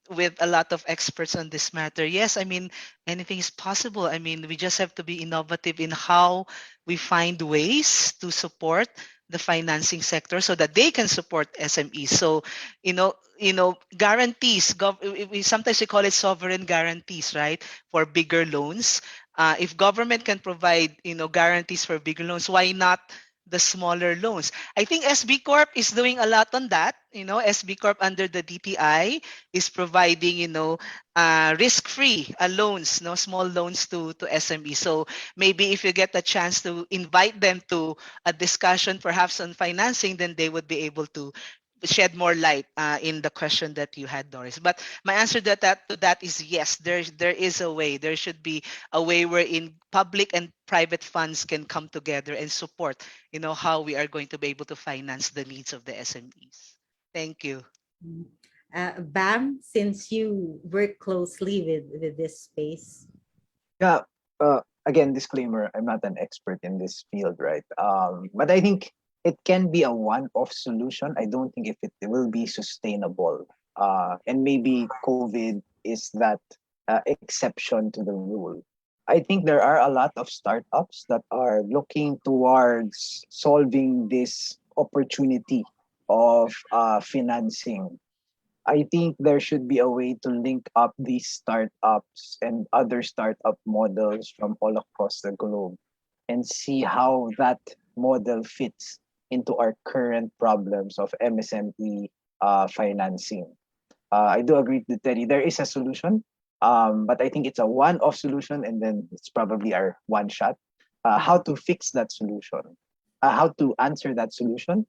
[SPEAKER 9] with a lot of experts on this matter, yes, I mean, anything is possible. I mean, we just have to be innovative in how we find ways to support the financing sector so that they can support SMEs. So, guarantees. Sometimes we call it sovereign guarantees, right, for bigger loans. If government can provide, guarantees for bigger loans, why not the smaller loans? I think SB Corp is doing a lot on that. SB Corp under the DTI is providing, risk-free loans, small loans to SME. So maybe if you get a chance to invite them to a discussion, perhaps on financing, then they would be able to shed more light in the question that you had, Doris. But my answer to that is yes. There is a way. There should be a way wherein public and private funds can come together and support, how we are going to be able to finance the needs of the SMEs. Thank you.
[SPEAKER 7] Bam, since you work closely with this space.
[SPEAKER 13] Yeah. Again, disclaimer: I'm not an expert in this field, right? But I think it can be a one-off solution. I don't think if it will be sustainable. And maybe COVID is that exception to the rule. I think there are a lot of startups that are looking towards solving this opportunity of financing. I think there should be a way to link up these startups and other startup models from all across the globe and see how that model fits into our current problems of MSME financing. I do agree with Teddy. There is a solution, but I think it's a one-off solution, and then it's probably our one shot. How to fix that solution, how to answer that solution,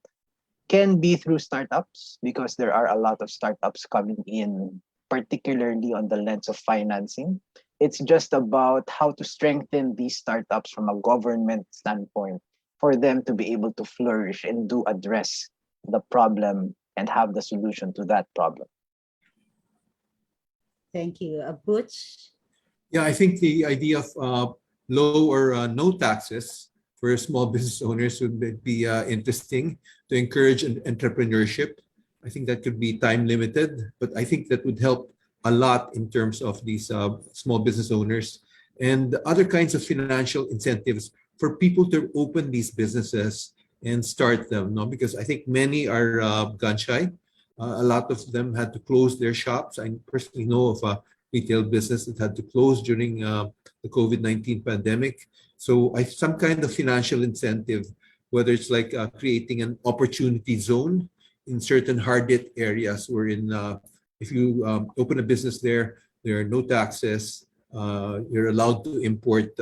[SPEAKER 13] can be through startups because there are a lot of startups coming in, particularly on the lens of financing. It's just about how to strengthen these startups from a government standpoint for them to be able to flourish and do address the problem and have the solution to that problem.
[SPEAKER 7] Thank you. Butch?
[SPEAKER 12] Yeah, I think the idea of low or no taxes for small business owners would be interesting to encourage entrepreneurship. I think that could be time limited, but I think that would help a lot in terms of these small business owners and other kinds of financial incentives for people to open these businesses and start them. No, because I think many are gun shy. A lot of them had to close their shops. I personally know of a retail business that had to close during the COVID-19 pandemic. So some kind of financial incentive, whether it's like creating an opportunity zone in certain hard-hit areas wherein if you open a business there are no taxes. You're allowed to import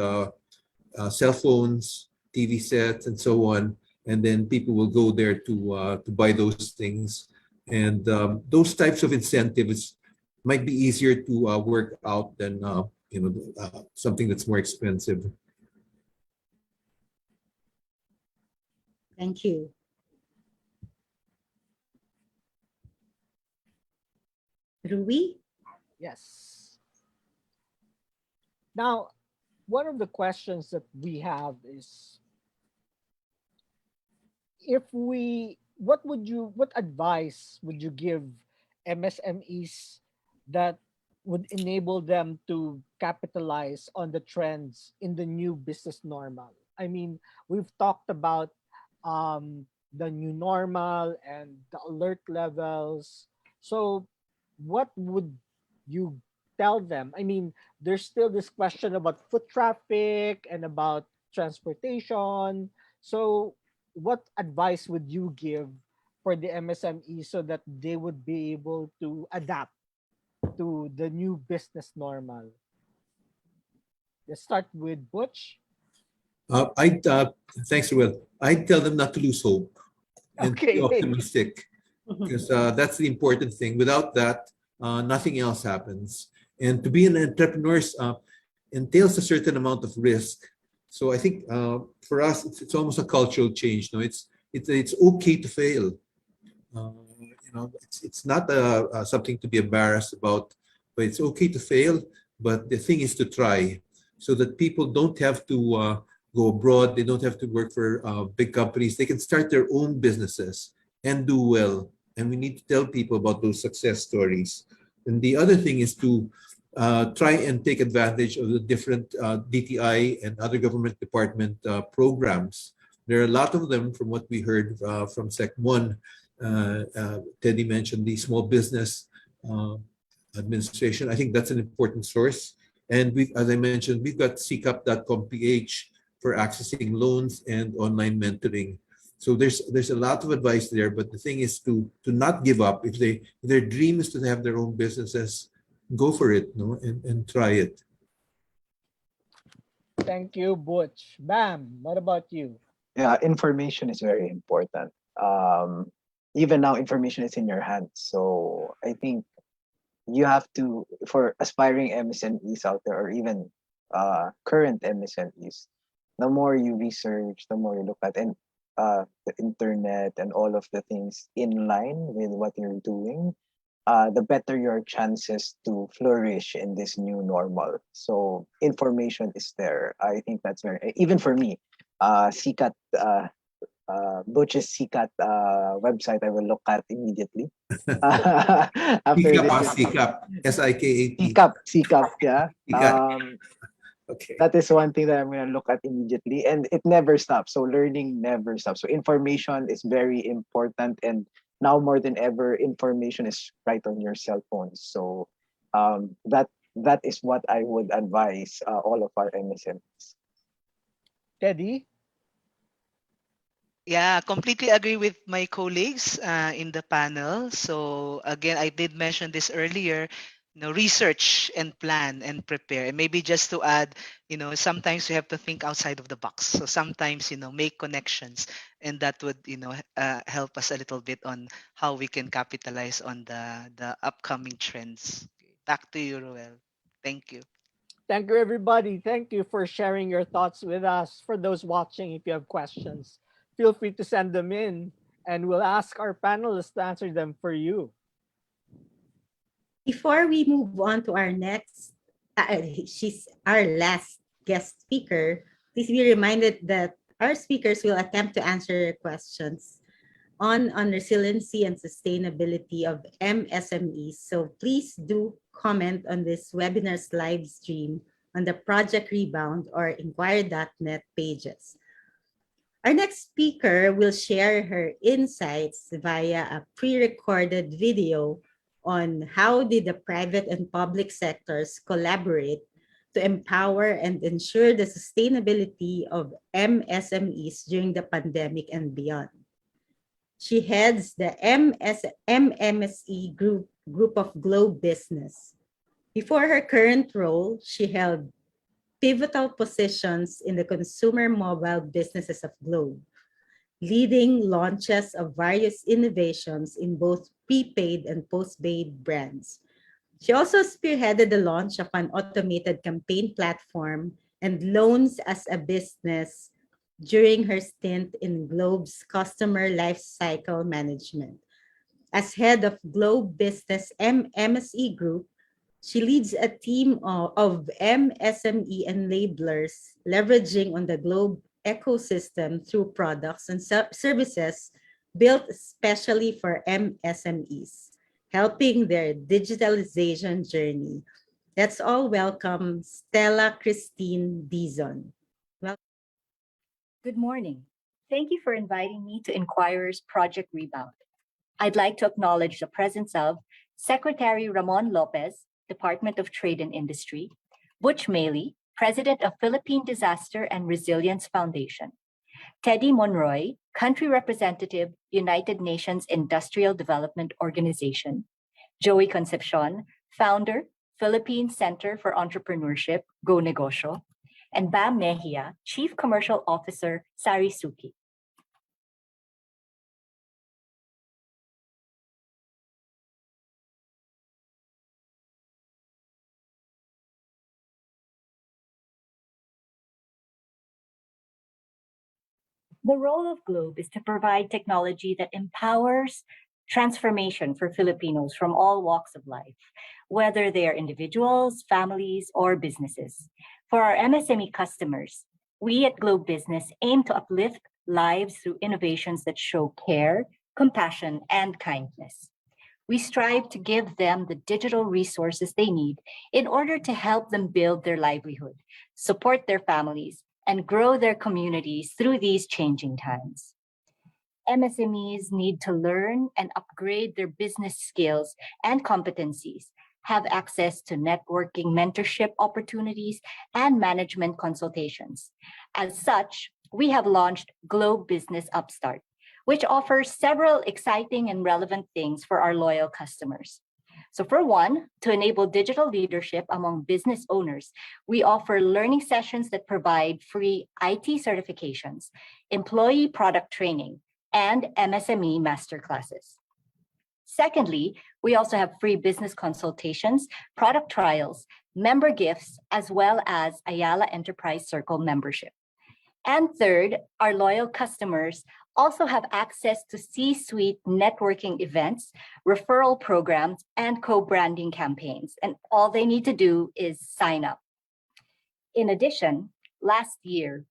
[SPEAKER 12] cell phones, TV sets, and so on. And then people will go there to buy those things. And those types of incentives might be easier to work out than something that's more expensive.
[SPEAKER 7] Thank you. Rui?
[SPEAKER 15] Yes. Now, one of the questions that we have is, what advice would you give MSMEs that would enable them to capitalize on the trends in the new business normal? I mean, we've talked about the new normal and the alert levels. So, what would you tell them? I mean, there's still this question about foot traffic and about transportation. So, what advice would you give for the MSME so that they would be able to adapt to the new business normal? Let's start with Butch.
[SPEAKER 12] Thanks, Will. I'd tell them not to lose hope and to be
[SPEAKER 15] Okay.
[SPEAKER 12] optimistic, because that's the important thing. Without that, nothing else happens. And to be an entrepreneur entails a certain amount of risk. So I think for us, it's almost a cultural change. No, it's okay to fail. It's not something to be embarrassed about, but it's okay to fail. But the thing is to try, so that people don't have to go abroad. They don't have to work for big companies. They can start their own businesses and do well. And we need to tell people about those success stories. And the other thing is to try and take advantage of the different DTI and other government department programs. There are a lot of them from what we heard from Sec1. Teddy mentioned the small business administration. I think that's an important source. And as I mentioned, we've got ccap.com.ph for accessing loans and online mentoring. So there's a lot of advice there, but the thing is to not give up. If their dream is to have their own businesses, go for it, no, and try it.
[SPEAKER 15] Thank you, Butch. Bam, what about you?
[SPEAKER 13] Yeah, information is very important. Even now, information is in your hands. So I think you have to, for aspiring MSMEs out there, or even current MSMEs, the more you research, the more you look at, and the internet and all of the things in line with what you're doing, the better your chances to flourish in this new normal. So information is there. I think that's very, even for me, CCAT, Butch's CCAT website, I will look at immediately. After this,
[SPEAKER 12] CCAP, SIKAP.
[SPEAKER 13] CCAP, yeah.
[SPEAKER 12] Okay.
[SPEAKER 13] That is one thing that I'm going to look at immediately, and it never stops. So learning never stops. So information is very important, and now more than ever, information is right on your cell phones. So that is what I would advise all of our MSMEs.
[SPEAKER 15] Teddy?
[SPEAKER 9] Yeah, completely agree with my colleagues in the panel. So again, I did mention this earlier, research and plan and prepare. And maybe just to add, sometimes you have to think outside of the box. So sometimes, make connections, and that would, help us a little bit on how we can capitalize on the upcoming trends. Back to you, Ruel. Thank you.
[SPEAKER 15] Thank you, everybody. Thank you for sharing your thoughts with us. For those watching, if you have questions, feel free to send them in, and we'll ask our panelists to answer them for you.
[SPEAKER 7] Before we move on to our next, she's our last guest speaker, please be reminded that our speakers will attempt to answer questions on resiliency and sustainability of MSMEs. So please do comment on this webinar's live stream on the Project Rebound or Inquirer.net pages. Our next speaker will share her insights via a pre-recorded video on how did the private and public sectors collaborate to empower and ensure the sustainability of MSMEs during the pandemic and beyond. She heads the MMSE group of Globe Business. Before her current role, she held pivotal positions in the consumer mobile businesses of Globe, leading launches of various innovations in both prepaid and postpaid brands. She also spearheaded the launch of an automated campaign platform and loans as a business during her stint in Globe's customer lifecycle management. As head of Globe Business MSE Group, she leads a team of MSME enablers leveraging on the Globe ecosystem through products and services built especially for MSMEs, helping their digitalization journey. Let's all welcome Stella Christine Dizon.
[SPEAKER 16] Good morning. Thank you for inviting me to Inquirer's Project Rebound. I'd like to acknowledge the presence of Secretary Ramon Lopez, Department of Trade and Industry, Butch Maley, President of Philippine Disaster and Resilience Foundation, Teddy Monroy, Country Representative, United Nations Industrial Development Organization, Joey Concepcion, Founder, Philippine Center for Entrepreneurship, Go Negosyo, and Bam Mejia, Chief Commercial Officer, Sari Suki. The role of Globe is to provide technology that empowers transformation for Filipinos from all walks of life, whether they are individuals, families, or businesses. For our MSME customers, we at Globe Business aim to uplift lives through innovations that show care, compassion, and kindness. We strive to give them the digital resources they need in order to help them build their livelihood, support their families, and grow their communities through these changing times. MSMEs need to learn and upgrade their business skills and competencies, have access to networking mentorship opportunities, and management consultations. As such, we have launched Globe Business Upstart, which offers several exciting and relevant things for our loyal customers. So for one, to enable digital leadership among business owners, we offer learning sessions that provide free IT certifications, employee product training, and MSME masterclasses. Secondly, we also have free business consultations, product trials, member gifts, as well as Ayala Enterprise Circle membership. And third, our loyal customers also have access to C-suite networking events, referral programs, and co-branding campaigns. And all they need to do is sign up. In addition, last year,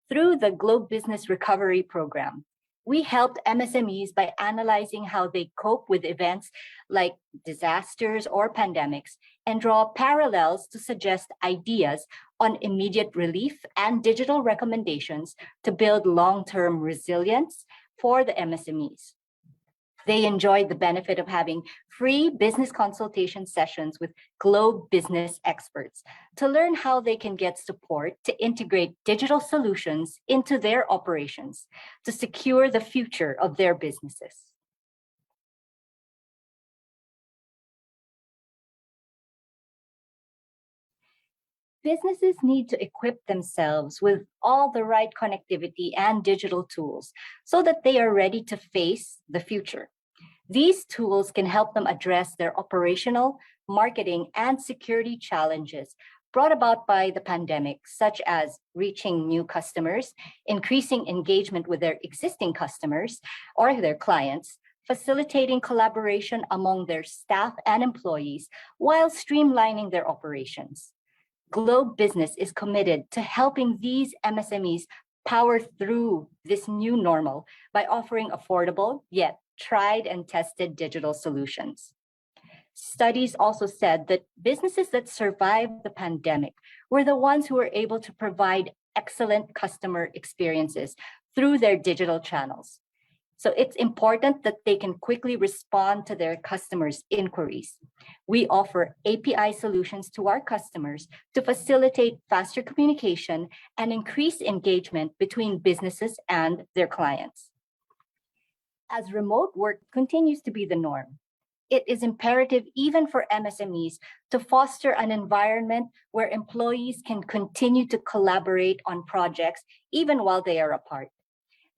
[SPEAKER 16] through the Globe Business Recovery Program, we helped MSMEs by analyzing how they cope with events like disasters or pandemics and draw parallels to suggest ideas on immediate relief and digital recommendations to build long-term resilience for the MSMEs. They enjoyed the benefit of having free business consultation sessions with Globe business experts to learn how they can get support to integrate digital solutions into their operations to secure the future of their businesses. Businesses need to equip themselves with all the right connectivity and digital tools so that they are ready to face the future. These tools can help them address their operational, marketing, and security challenges brought about by the pandemic, such as reaching new customers, increasing engagement with their existing customers or their clients, facilitating collaboration among their staff and employees while streamlining their operations. Globe Business is committed to helping these MSMEs power through this new normal by offering affordable yet tried and tested digital solutions. Studies also said that businesses that survived the pandemic were the ones who were able to provide excellent customer experiences through their digital channels. So it's important that they can quickly respond to their customers' inquiries. We offer API solutions to our customers to facilitate faster communication and increase engagement between businesses and their clients. As remote work continues to be the norm, it is imperative even for MSMEs to foster an environment where employees can continue to collaborate on projects even while they are apart.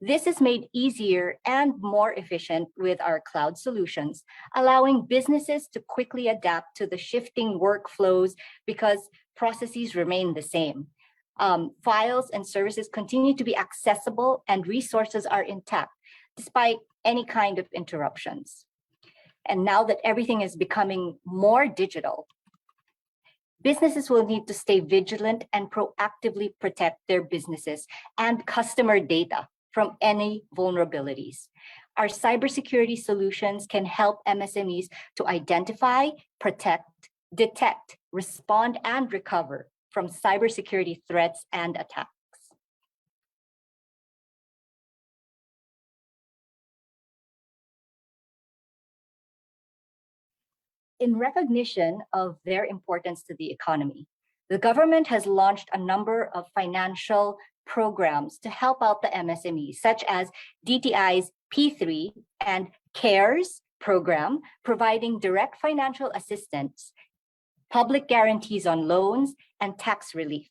[SPEAKER 16] This is made easier and more efficient with our cloud solutions, allowing businesses to quickly adapt to the shifting workflows because processes remain the same. Files and services continue to be accessible and resources are intact despite any kind of interruptions. And now that everything is becoming more digital, businesses will need to stay vigilant and proactively protect their businesses and customer data from any vulnerabilities. Our cybersecurity solutions can help MSMEs to identify, protect, detect, respond, and recover from cybersecurity threats and attacks. In recognition of their importance to the economy, the government has launched a number of financial programs to help out the MSMEs, such as DTI's P3 and CARES program, providing direct financial assistance, public guarantees on loans, and tax relief.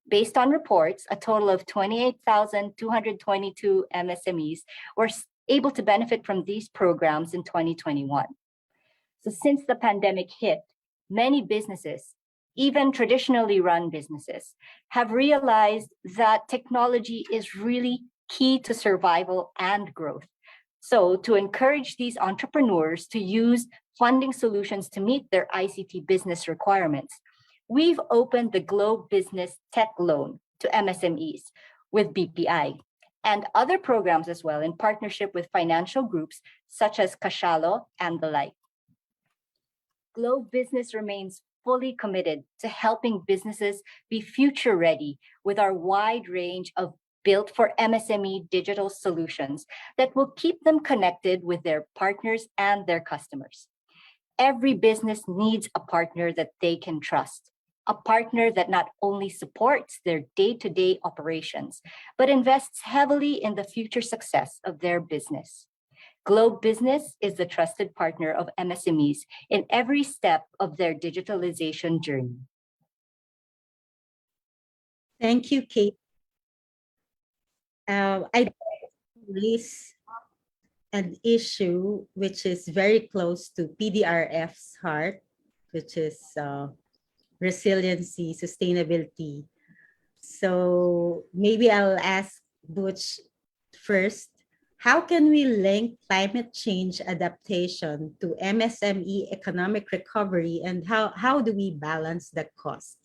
[SPEAKER 16] Based on reports, a total of 28,222 MSMEs were able to benefit from these programs in 2021. So since the pandemic hit, many businesses, even traditionally run businesses, have realized that technology is really key to survival and growth. So to encourage these entrepreneurs to use funding solutions to meet their ICT business requirements, we've opened the Globe Business Tech Loan to MSMEs with BPI and other programs as well in partnership with financial groups such as Kashalo and the like. Globe Business remains fully committed to helping businesses be future ready with our wide range of built for MSME digital solutions that will keep them connected with their partners and their customers. Every business needs a partner that they can trust, a partner that not only supports their day-to-day operations, but invests heavily in the future success of their business. Globe Business is the trusted partner of MSMEs in every step of their digitalization journey.
[SPEAKER 7] Thank you, Kate. I raise an issue which is very close to PDRF's heart, which is resiliency, sustainability. So maybe I'll ask Butch first. How can we link climate change adaptation to MSME economic recovery, and how do we balance the costs?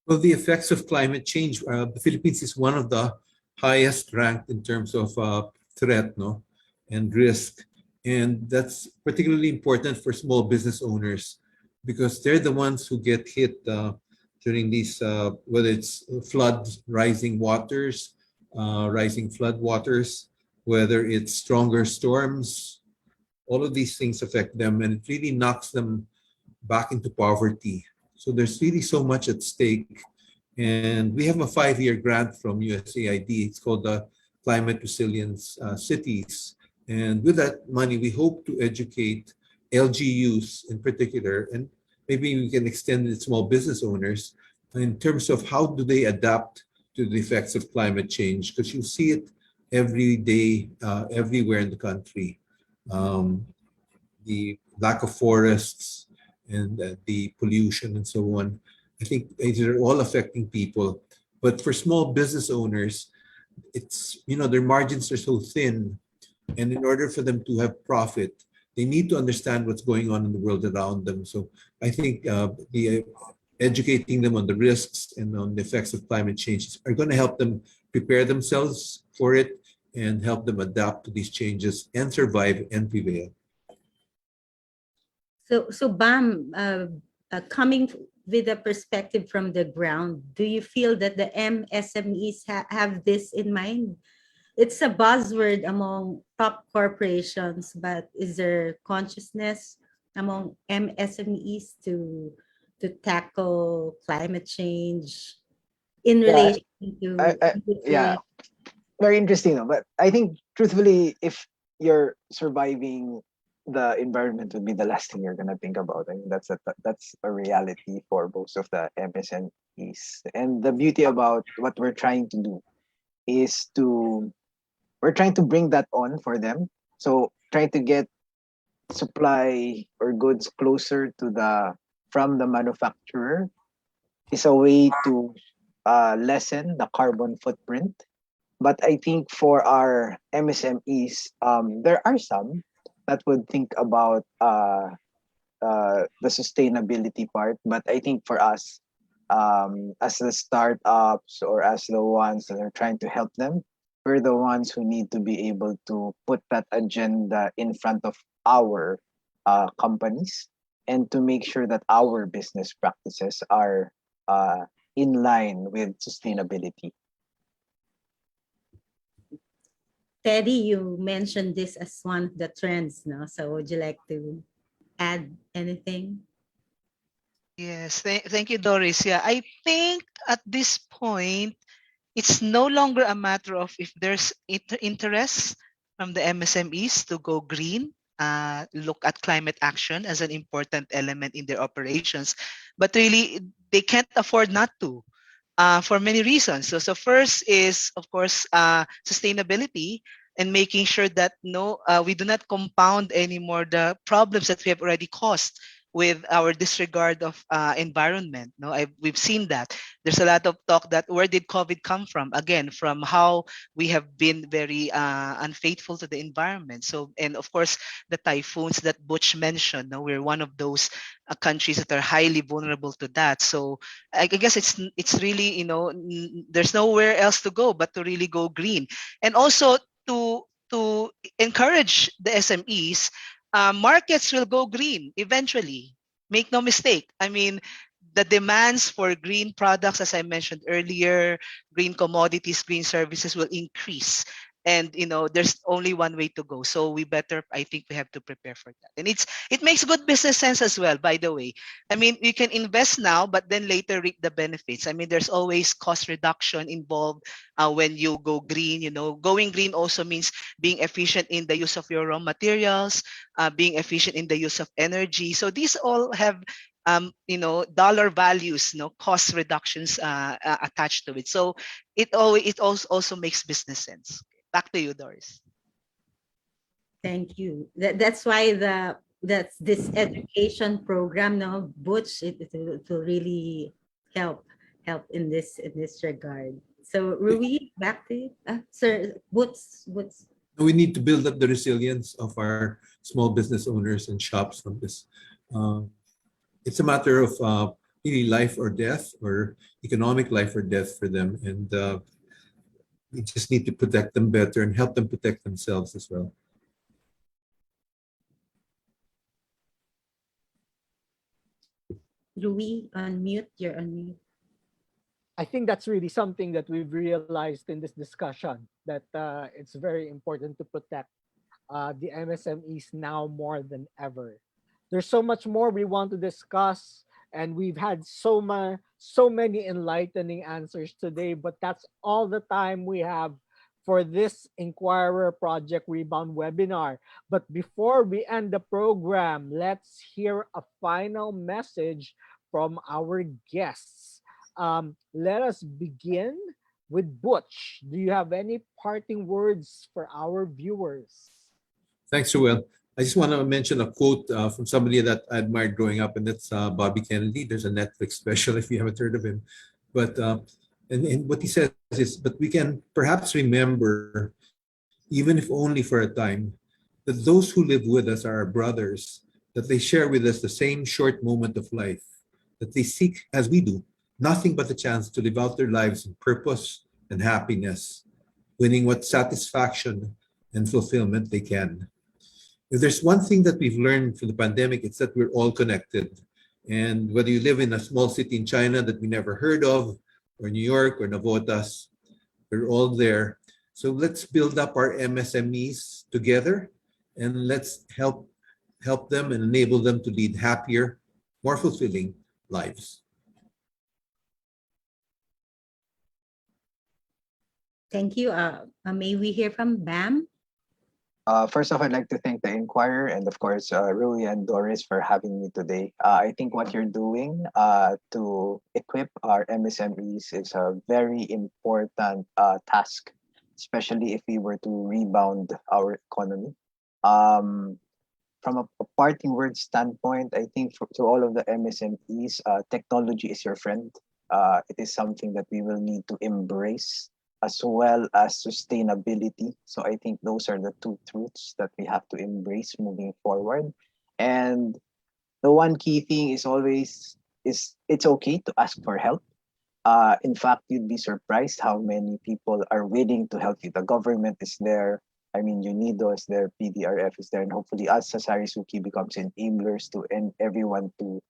[SPEAKER 12] Well, the effects of climate change, the Philippines is one of the highest ranked in terms of threat, no, and risk. And that's particularly important for small business owners because they're the ones who get hit during these, whether it's floods, rising flood waters, whether it's stronger storms, all of these things affect them, and it really knocks them back into poverty. So there's really so much at stake. And we have a 5-year grant from USAID. It's called the Climate Resilience Cities. And with that money, we hope to educate LGUs in particular, and maybe we can extend it to small business owners in terms of how do they adapt to the effects of climate change, because you see it every day, everywhere in the country. The lack of forests and the pollution and so on. I think these are all affecting people. But for small business owners, it's, their margins are so thin. And in order for them to have profit, they need to understand what's going on in the world around them. So I think educating them on the risks and on the effects of climate change are going to help them prepare themselves for it and help them adapt to these changes and survive and prevail.
[SPEAKER 7] So Bam, coming with a perspective from the ground, do you feel that the MSMEs have this in mind? It's a buzzword among top corporations, but is there consciousness among MSMEs to tackle climate change in relation
[SPEAKER 13] yeah, very interesting though. But I think truthfully, if you're surviving, the environment would be the last thing you're gonna think about. I mean, that's a reality for most of the MSMEs. And the beauty about what we're trying to do is we're trying to bring that on for them. So trying to get supply or goods closer to from the manufacturer is a way to lessen the carbon footprint. But I think for our MSMEs, there are some that would think about the sustainability part. But I think for us, as the startups or as the ones that are trying to help them, we're the ones who need to be able to put that agenda in front of our companies and to make sure that our business practices are in line with sustainability.
[SPEAKER 7] Teddy, you mentioned this as one of the trends, no? So would you like to add anything?
[SPEAKER 9] Yes, thank you, Doris. Yeah, I think at this point, it's no longer a matter of if there's interest from the MSMEs to go green, look at climate action as an important element in their operations, but really they can't afford not to. For many reasons. So first is, of course, sustainability and making sure that we do not compound anymore the problems that we have already caused with our disregard of environment. We've seen that. There's a lot of talk that where did COVID come from? Again, from how we have been very unfaithful to the environment. So, and of course, the typhoons that Butch mentioned, we're one of those countries that are highly vulnerable to that. So I guess it's really, there's nowhere else to go but to really go green. And also to encourage the SMEs, markets will go green eventually. Make no mistake. I mean, the demands for green products, as I mentioned earlier, green commodities, green services will increase. And there's only one way to go. So I think we have to prepare for that. And it makes good business sense as well, by the way. I mean, you can invest now, but then later reap the benefits. I mean, there's always cost reduction involved when you go green. Going green also means being efficient in the use of your raw materials, being efficient in the use of energy. So these all have dollar values, cost reductions attached to it. So it also makes business sense. Back to you, Doris.
[SPEAKER 7] Thank you. That's why that's this education program now, Butch, it will really help in this regard. So Rui, back to you. Sir, Butch.
[SPEAKER 12] We need to build up the resilience of our small business owners and shops from this. It's a matter of really life or death, or economic life or death for them. And we just need to protect them better and help them protect themselves as well.
[SPEAKER 7] Louis, unmute. You're on mute.
[SPEAKER 15] I think that's really something that we've realized in this discussion, that it's very important to protect the MSMEs now more than ever. There's so much more we want to discuss, and we've had so many enlightening answers today, but that's all the time we have for this Inquirer Project Rebound webinar. But before we end the program, let's hear a final message from our guests. Let us begin with Butch. Do you have any parting words for our viewers?
[SPEAKER 12] Thanks, Joel. I just want to mention a quote from somebody that I admired growing up, and that's Bobby Kennedy. There's a Netflix special if you haven't heard of him. But and what he says is, but we can perhaps remember, even if only for a time, that those who live with us are our brothers, that they share with us the same short moment of life, that they seek, as we do, nothing but the chance to live out their lives in purpose and happiness, winning what satisfaction and fulfillment they can. If there's one thing that we've learned from the pandemic, it's that we're all connected. And whether you live in a small city in China that we never heard of, or New York or Navotas, we're all there. So let's build up our MSMEs together, and let's help them and enable them to lead happier, more fulfilling lives.
[SPEAKER 7] Thank you. May we hear from Bam?
[SPEAKER 13] First off, I'd like to thank the Inquirer and, of course, Rui and Doris for having me today. I think what you're doing to equip our MSMEs is a very important task, especially if we were to rebound our economy. From a parting word standpoint, I think to all of the MSMEs, technology is your friend. It is something that we will need to embrace, as well as sustainability. So I think those are the two truths that we have to embrace moving forward. And the one key thing is always it's okay to ask for help. In fact, you'd be surprised how many people are willing to help you. The government is there. I mean, UNIDO is there, PDRF is there, and hopefully us as Sarisuki becomes enablers to everyone to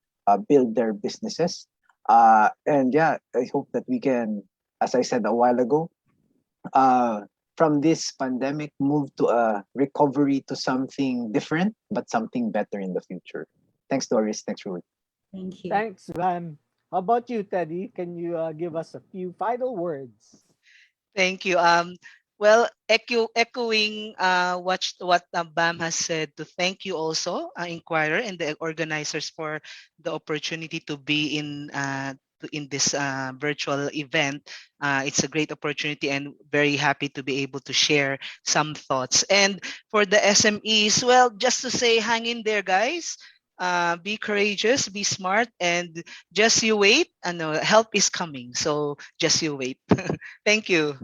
[SPEAKER 13] build their businesses. And yeah, I hope that we can, as I said a while ago, from this pandemic move to a recovery to something different, but something better in the future. Thanks, Doris. Thanks, Rui.
[SPEAKER 7] Thank you.
[SPEAKER 15] Thanks, Van. How about you, Teddy? Can you give us a few final words?
[SPEAKER 9] Thank you. Well, echoing what Bam has said, to thank you also, Inquirer and the organizers, for the opportunity to be in this virtual event. It's a great opportunity, and very happy to be able to share some thoughts. And for the SMEs, well, just to say, hang in there, guys. Be courageous, be smart, and just you wait. Help is coming. So just you wait. Thank you.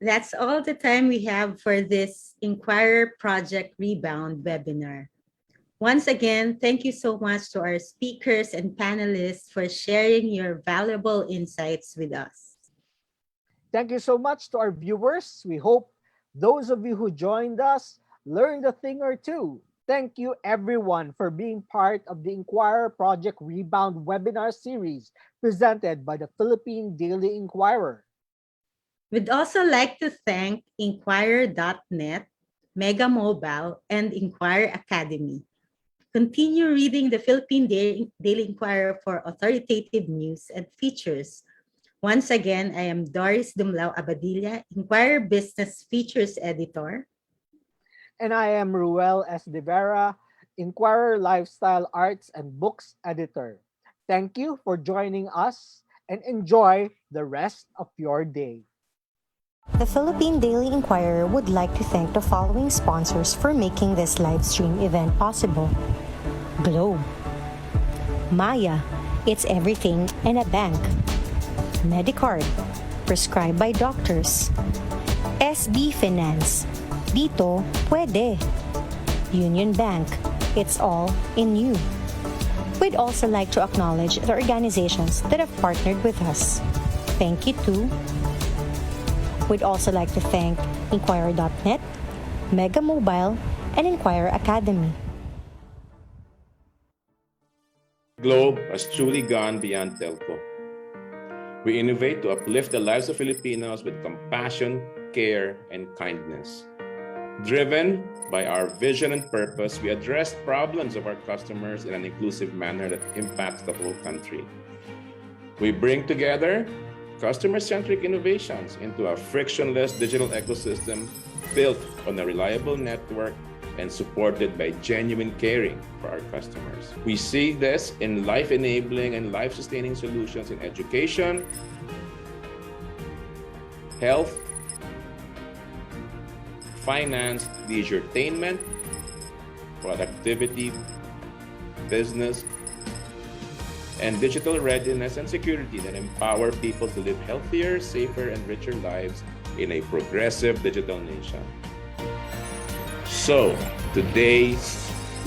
[SPEAKER 7] That's all the time we have for this Inquirer Project Rebound webinar. Once again, thank you so much to our speakers and panelists for sharing your valuable insights with us.
[SPEAKER 15] Thank you so much to our viewers. We hope those of you who joined us learned a thing or two. Thank you everyone for being part of the Inquirer Project Rebound webinar series presented by the Philippine Daily Inquirer.
[SPEAKER 7] We'd also like to thank Inquirer.net, Mega Mobile, and Inquirer Academy. Continue reading the Philippine Daily Inquirer for authoritative news and features. Once again, I am Doris Dumlao Abadilla, Inquirer Business Features Editor.
[SPEAKER 15] And I am Ruel S. De Vera, Inquirer Lifestyle Arts and Books Editor. Thank you for joining us, and enjoy the rest of your day.
[SPEAKER 1] The Philippine Daily Inquirer would like to thank the following sponsors for making this live stream event possible. Globe. Maya, it's everything and a bank. Medicard, prescribed by doctors. SB Finance, dito pwede. Union Bank, it's all in you. We'd also like to acknowledge the organizations that have partnered with us. Thank you to We'd also like to thank Inquirer.net, Mega Mobile, and Inquirer Academy.
[SPEAKER 6] Globe has truly gone beyond telco. We innovate to uplift the lives of Filipinos with compassion, care, and kindness. Driven by our vision and purpose, we address problems of our customers in an inclusive manner that impacts the whole country. We bring together customer-centric innovations into a frictionless digital ecosystem built on a reliable network and supported by genuine caring for our customers. We see this in life-enabling and life-sustaining solutions in education, health, finance, leisurettainment, productivity, business, and digital readiness and security that empower people to live healthier, safer, and richer lives in a progressive digital nation. So, today,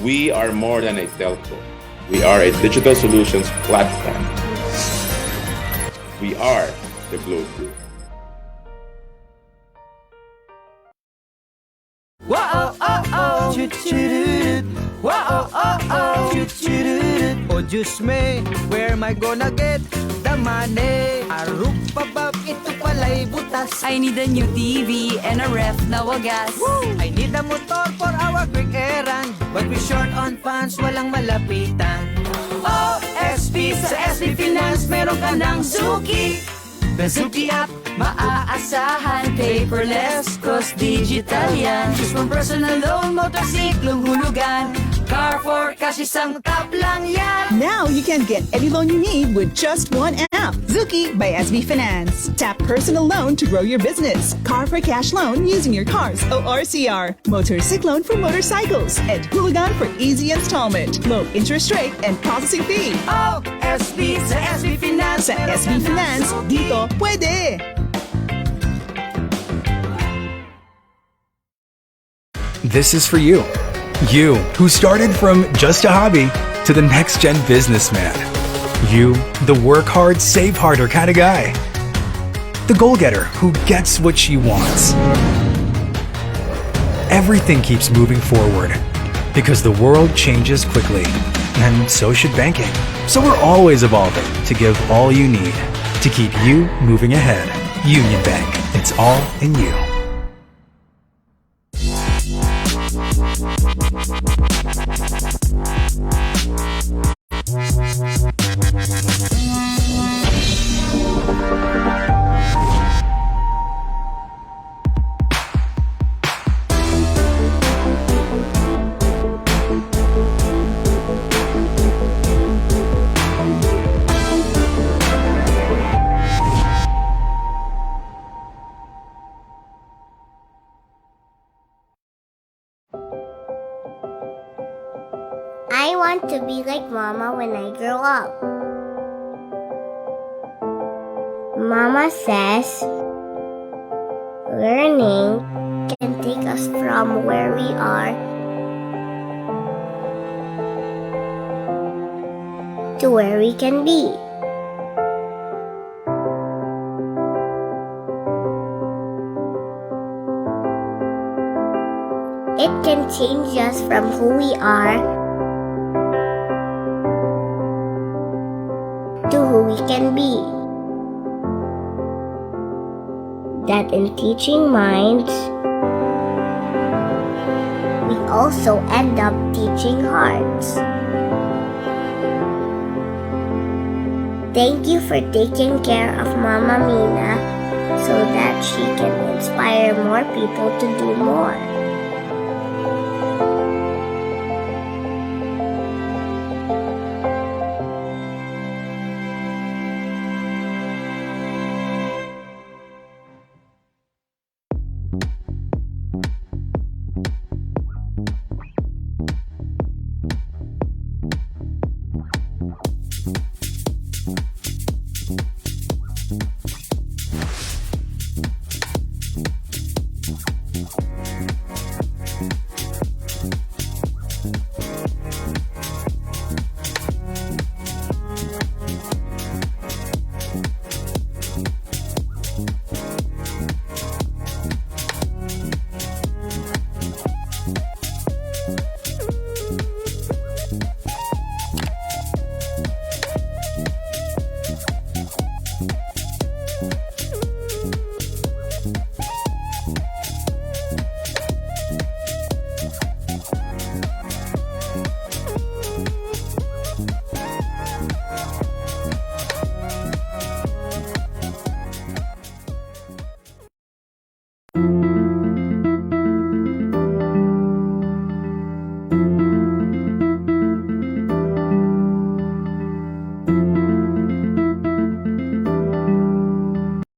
[SPEAKER 6] we are more than a telco. We are a digital solutions platform. We are the Globe Group.
[SPEAKER 2] Wow, oh, oh, choo-choo-doo-doo. Wow, oh, oh, choo-choo-doo-doo. Oh, Diyos me, where am I gonna get the money? Aruk babab, ito pala'y butas.
[SPEAKER 3] I need a new TV and a ref na wagas.
[SPEAKER 2] I need a motor for our quick errand. But we short on funds, walang malapitan. Oh, SP, sa SB Finance, meron ka ng Zuki. The Zuki app,
[SPEAKER 3] Maaasahan, paperless, cause digital yan.
[SPEAKER 2] Just one personal loan, motorsiklong hulugan. Car for cash, isang tap lang yan.
[SPEAKER 4] Now you can get any loan you need with just one app. Zuki by SB Finance. Tap personal loan to grow your business. Car for cash loan using your car's ORCR. Motorcycle loan for motorcycles. And Hulugan for easy installment. Low interest rate and processing fee.
[SPEAKER 2] Oh, SB sa SB Finance.
[SPEAKER 4] Sa SB Finance, dito pwede.
[SPEAKER 14] This is for you. You, who started from just a hobby to the next gen businessman. You, the work hard, save harder kind of guy. The goal getter who gets what she wants. Everything keeps moving forward because the world changes quickly, and so should banking. So we're always evolving to give all you need to keep you moving ahead. Union Bank, it's all in you.
[SPEAKER 5] I want to be like Mama when I grow up. Mama says learning can take us from where we are to where we can be. It can change us from who we are to who we can be. That in teaching minds, we also end up teaching hearts. Thank you for taking care of Mama Mina so that she can inspire more people to do more.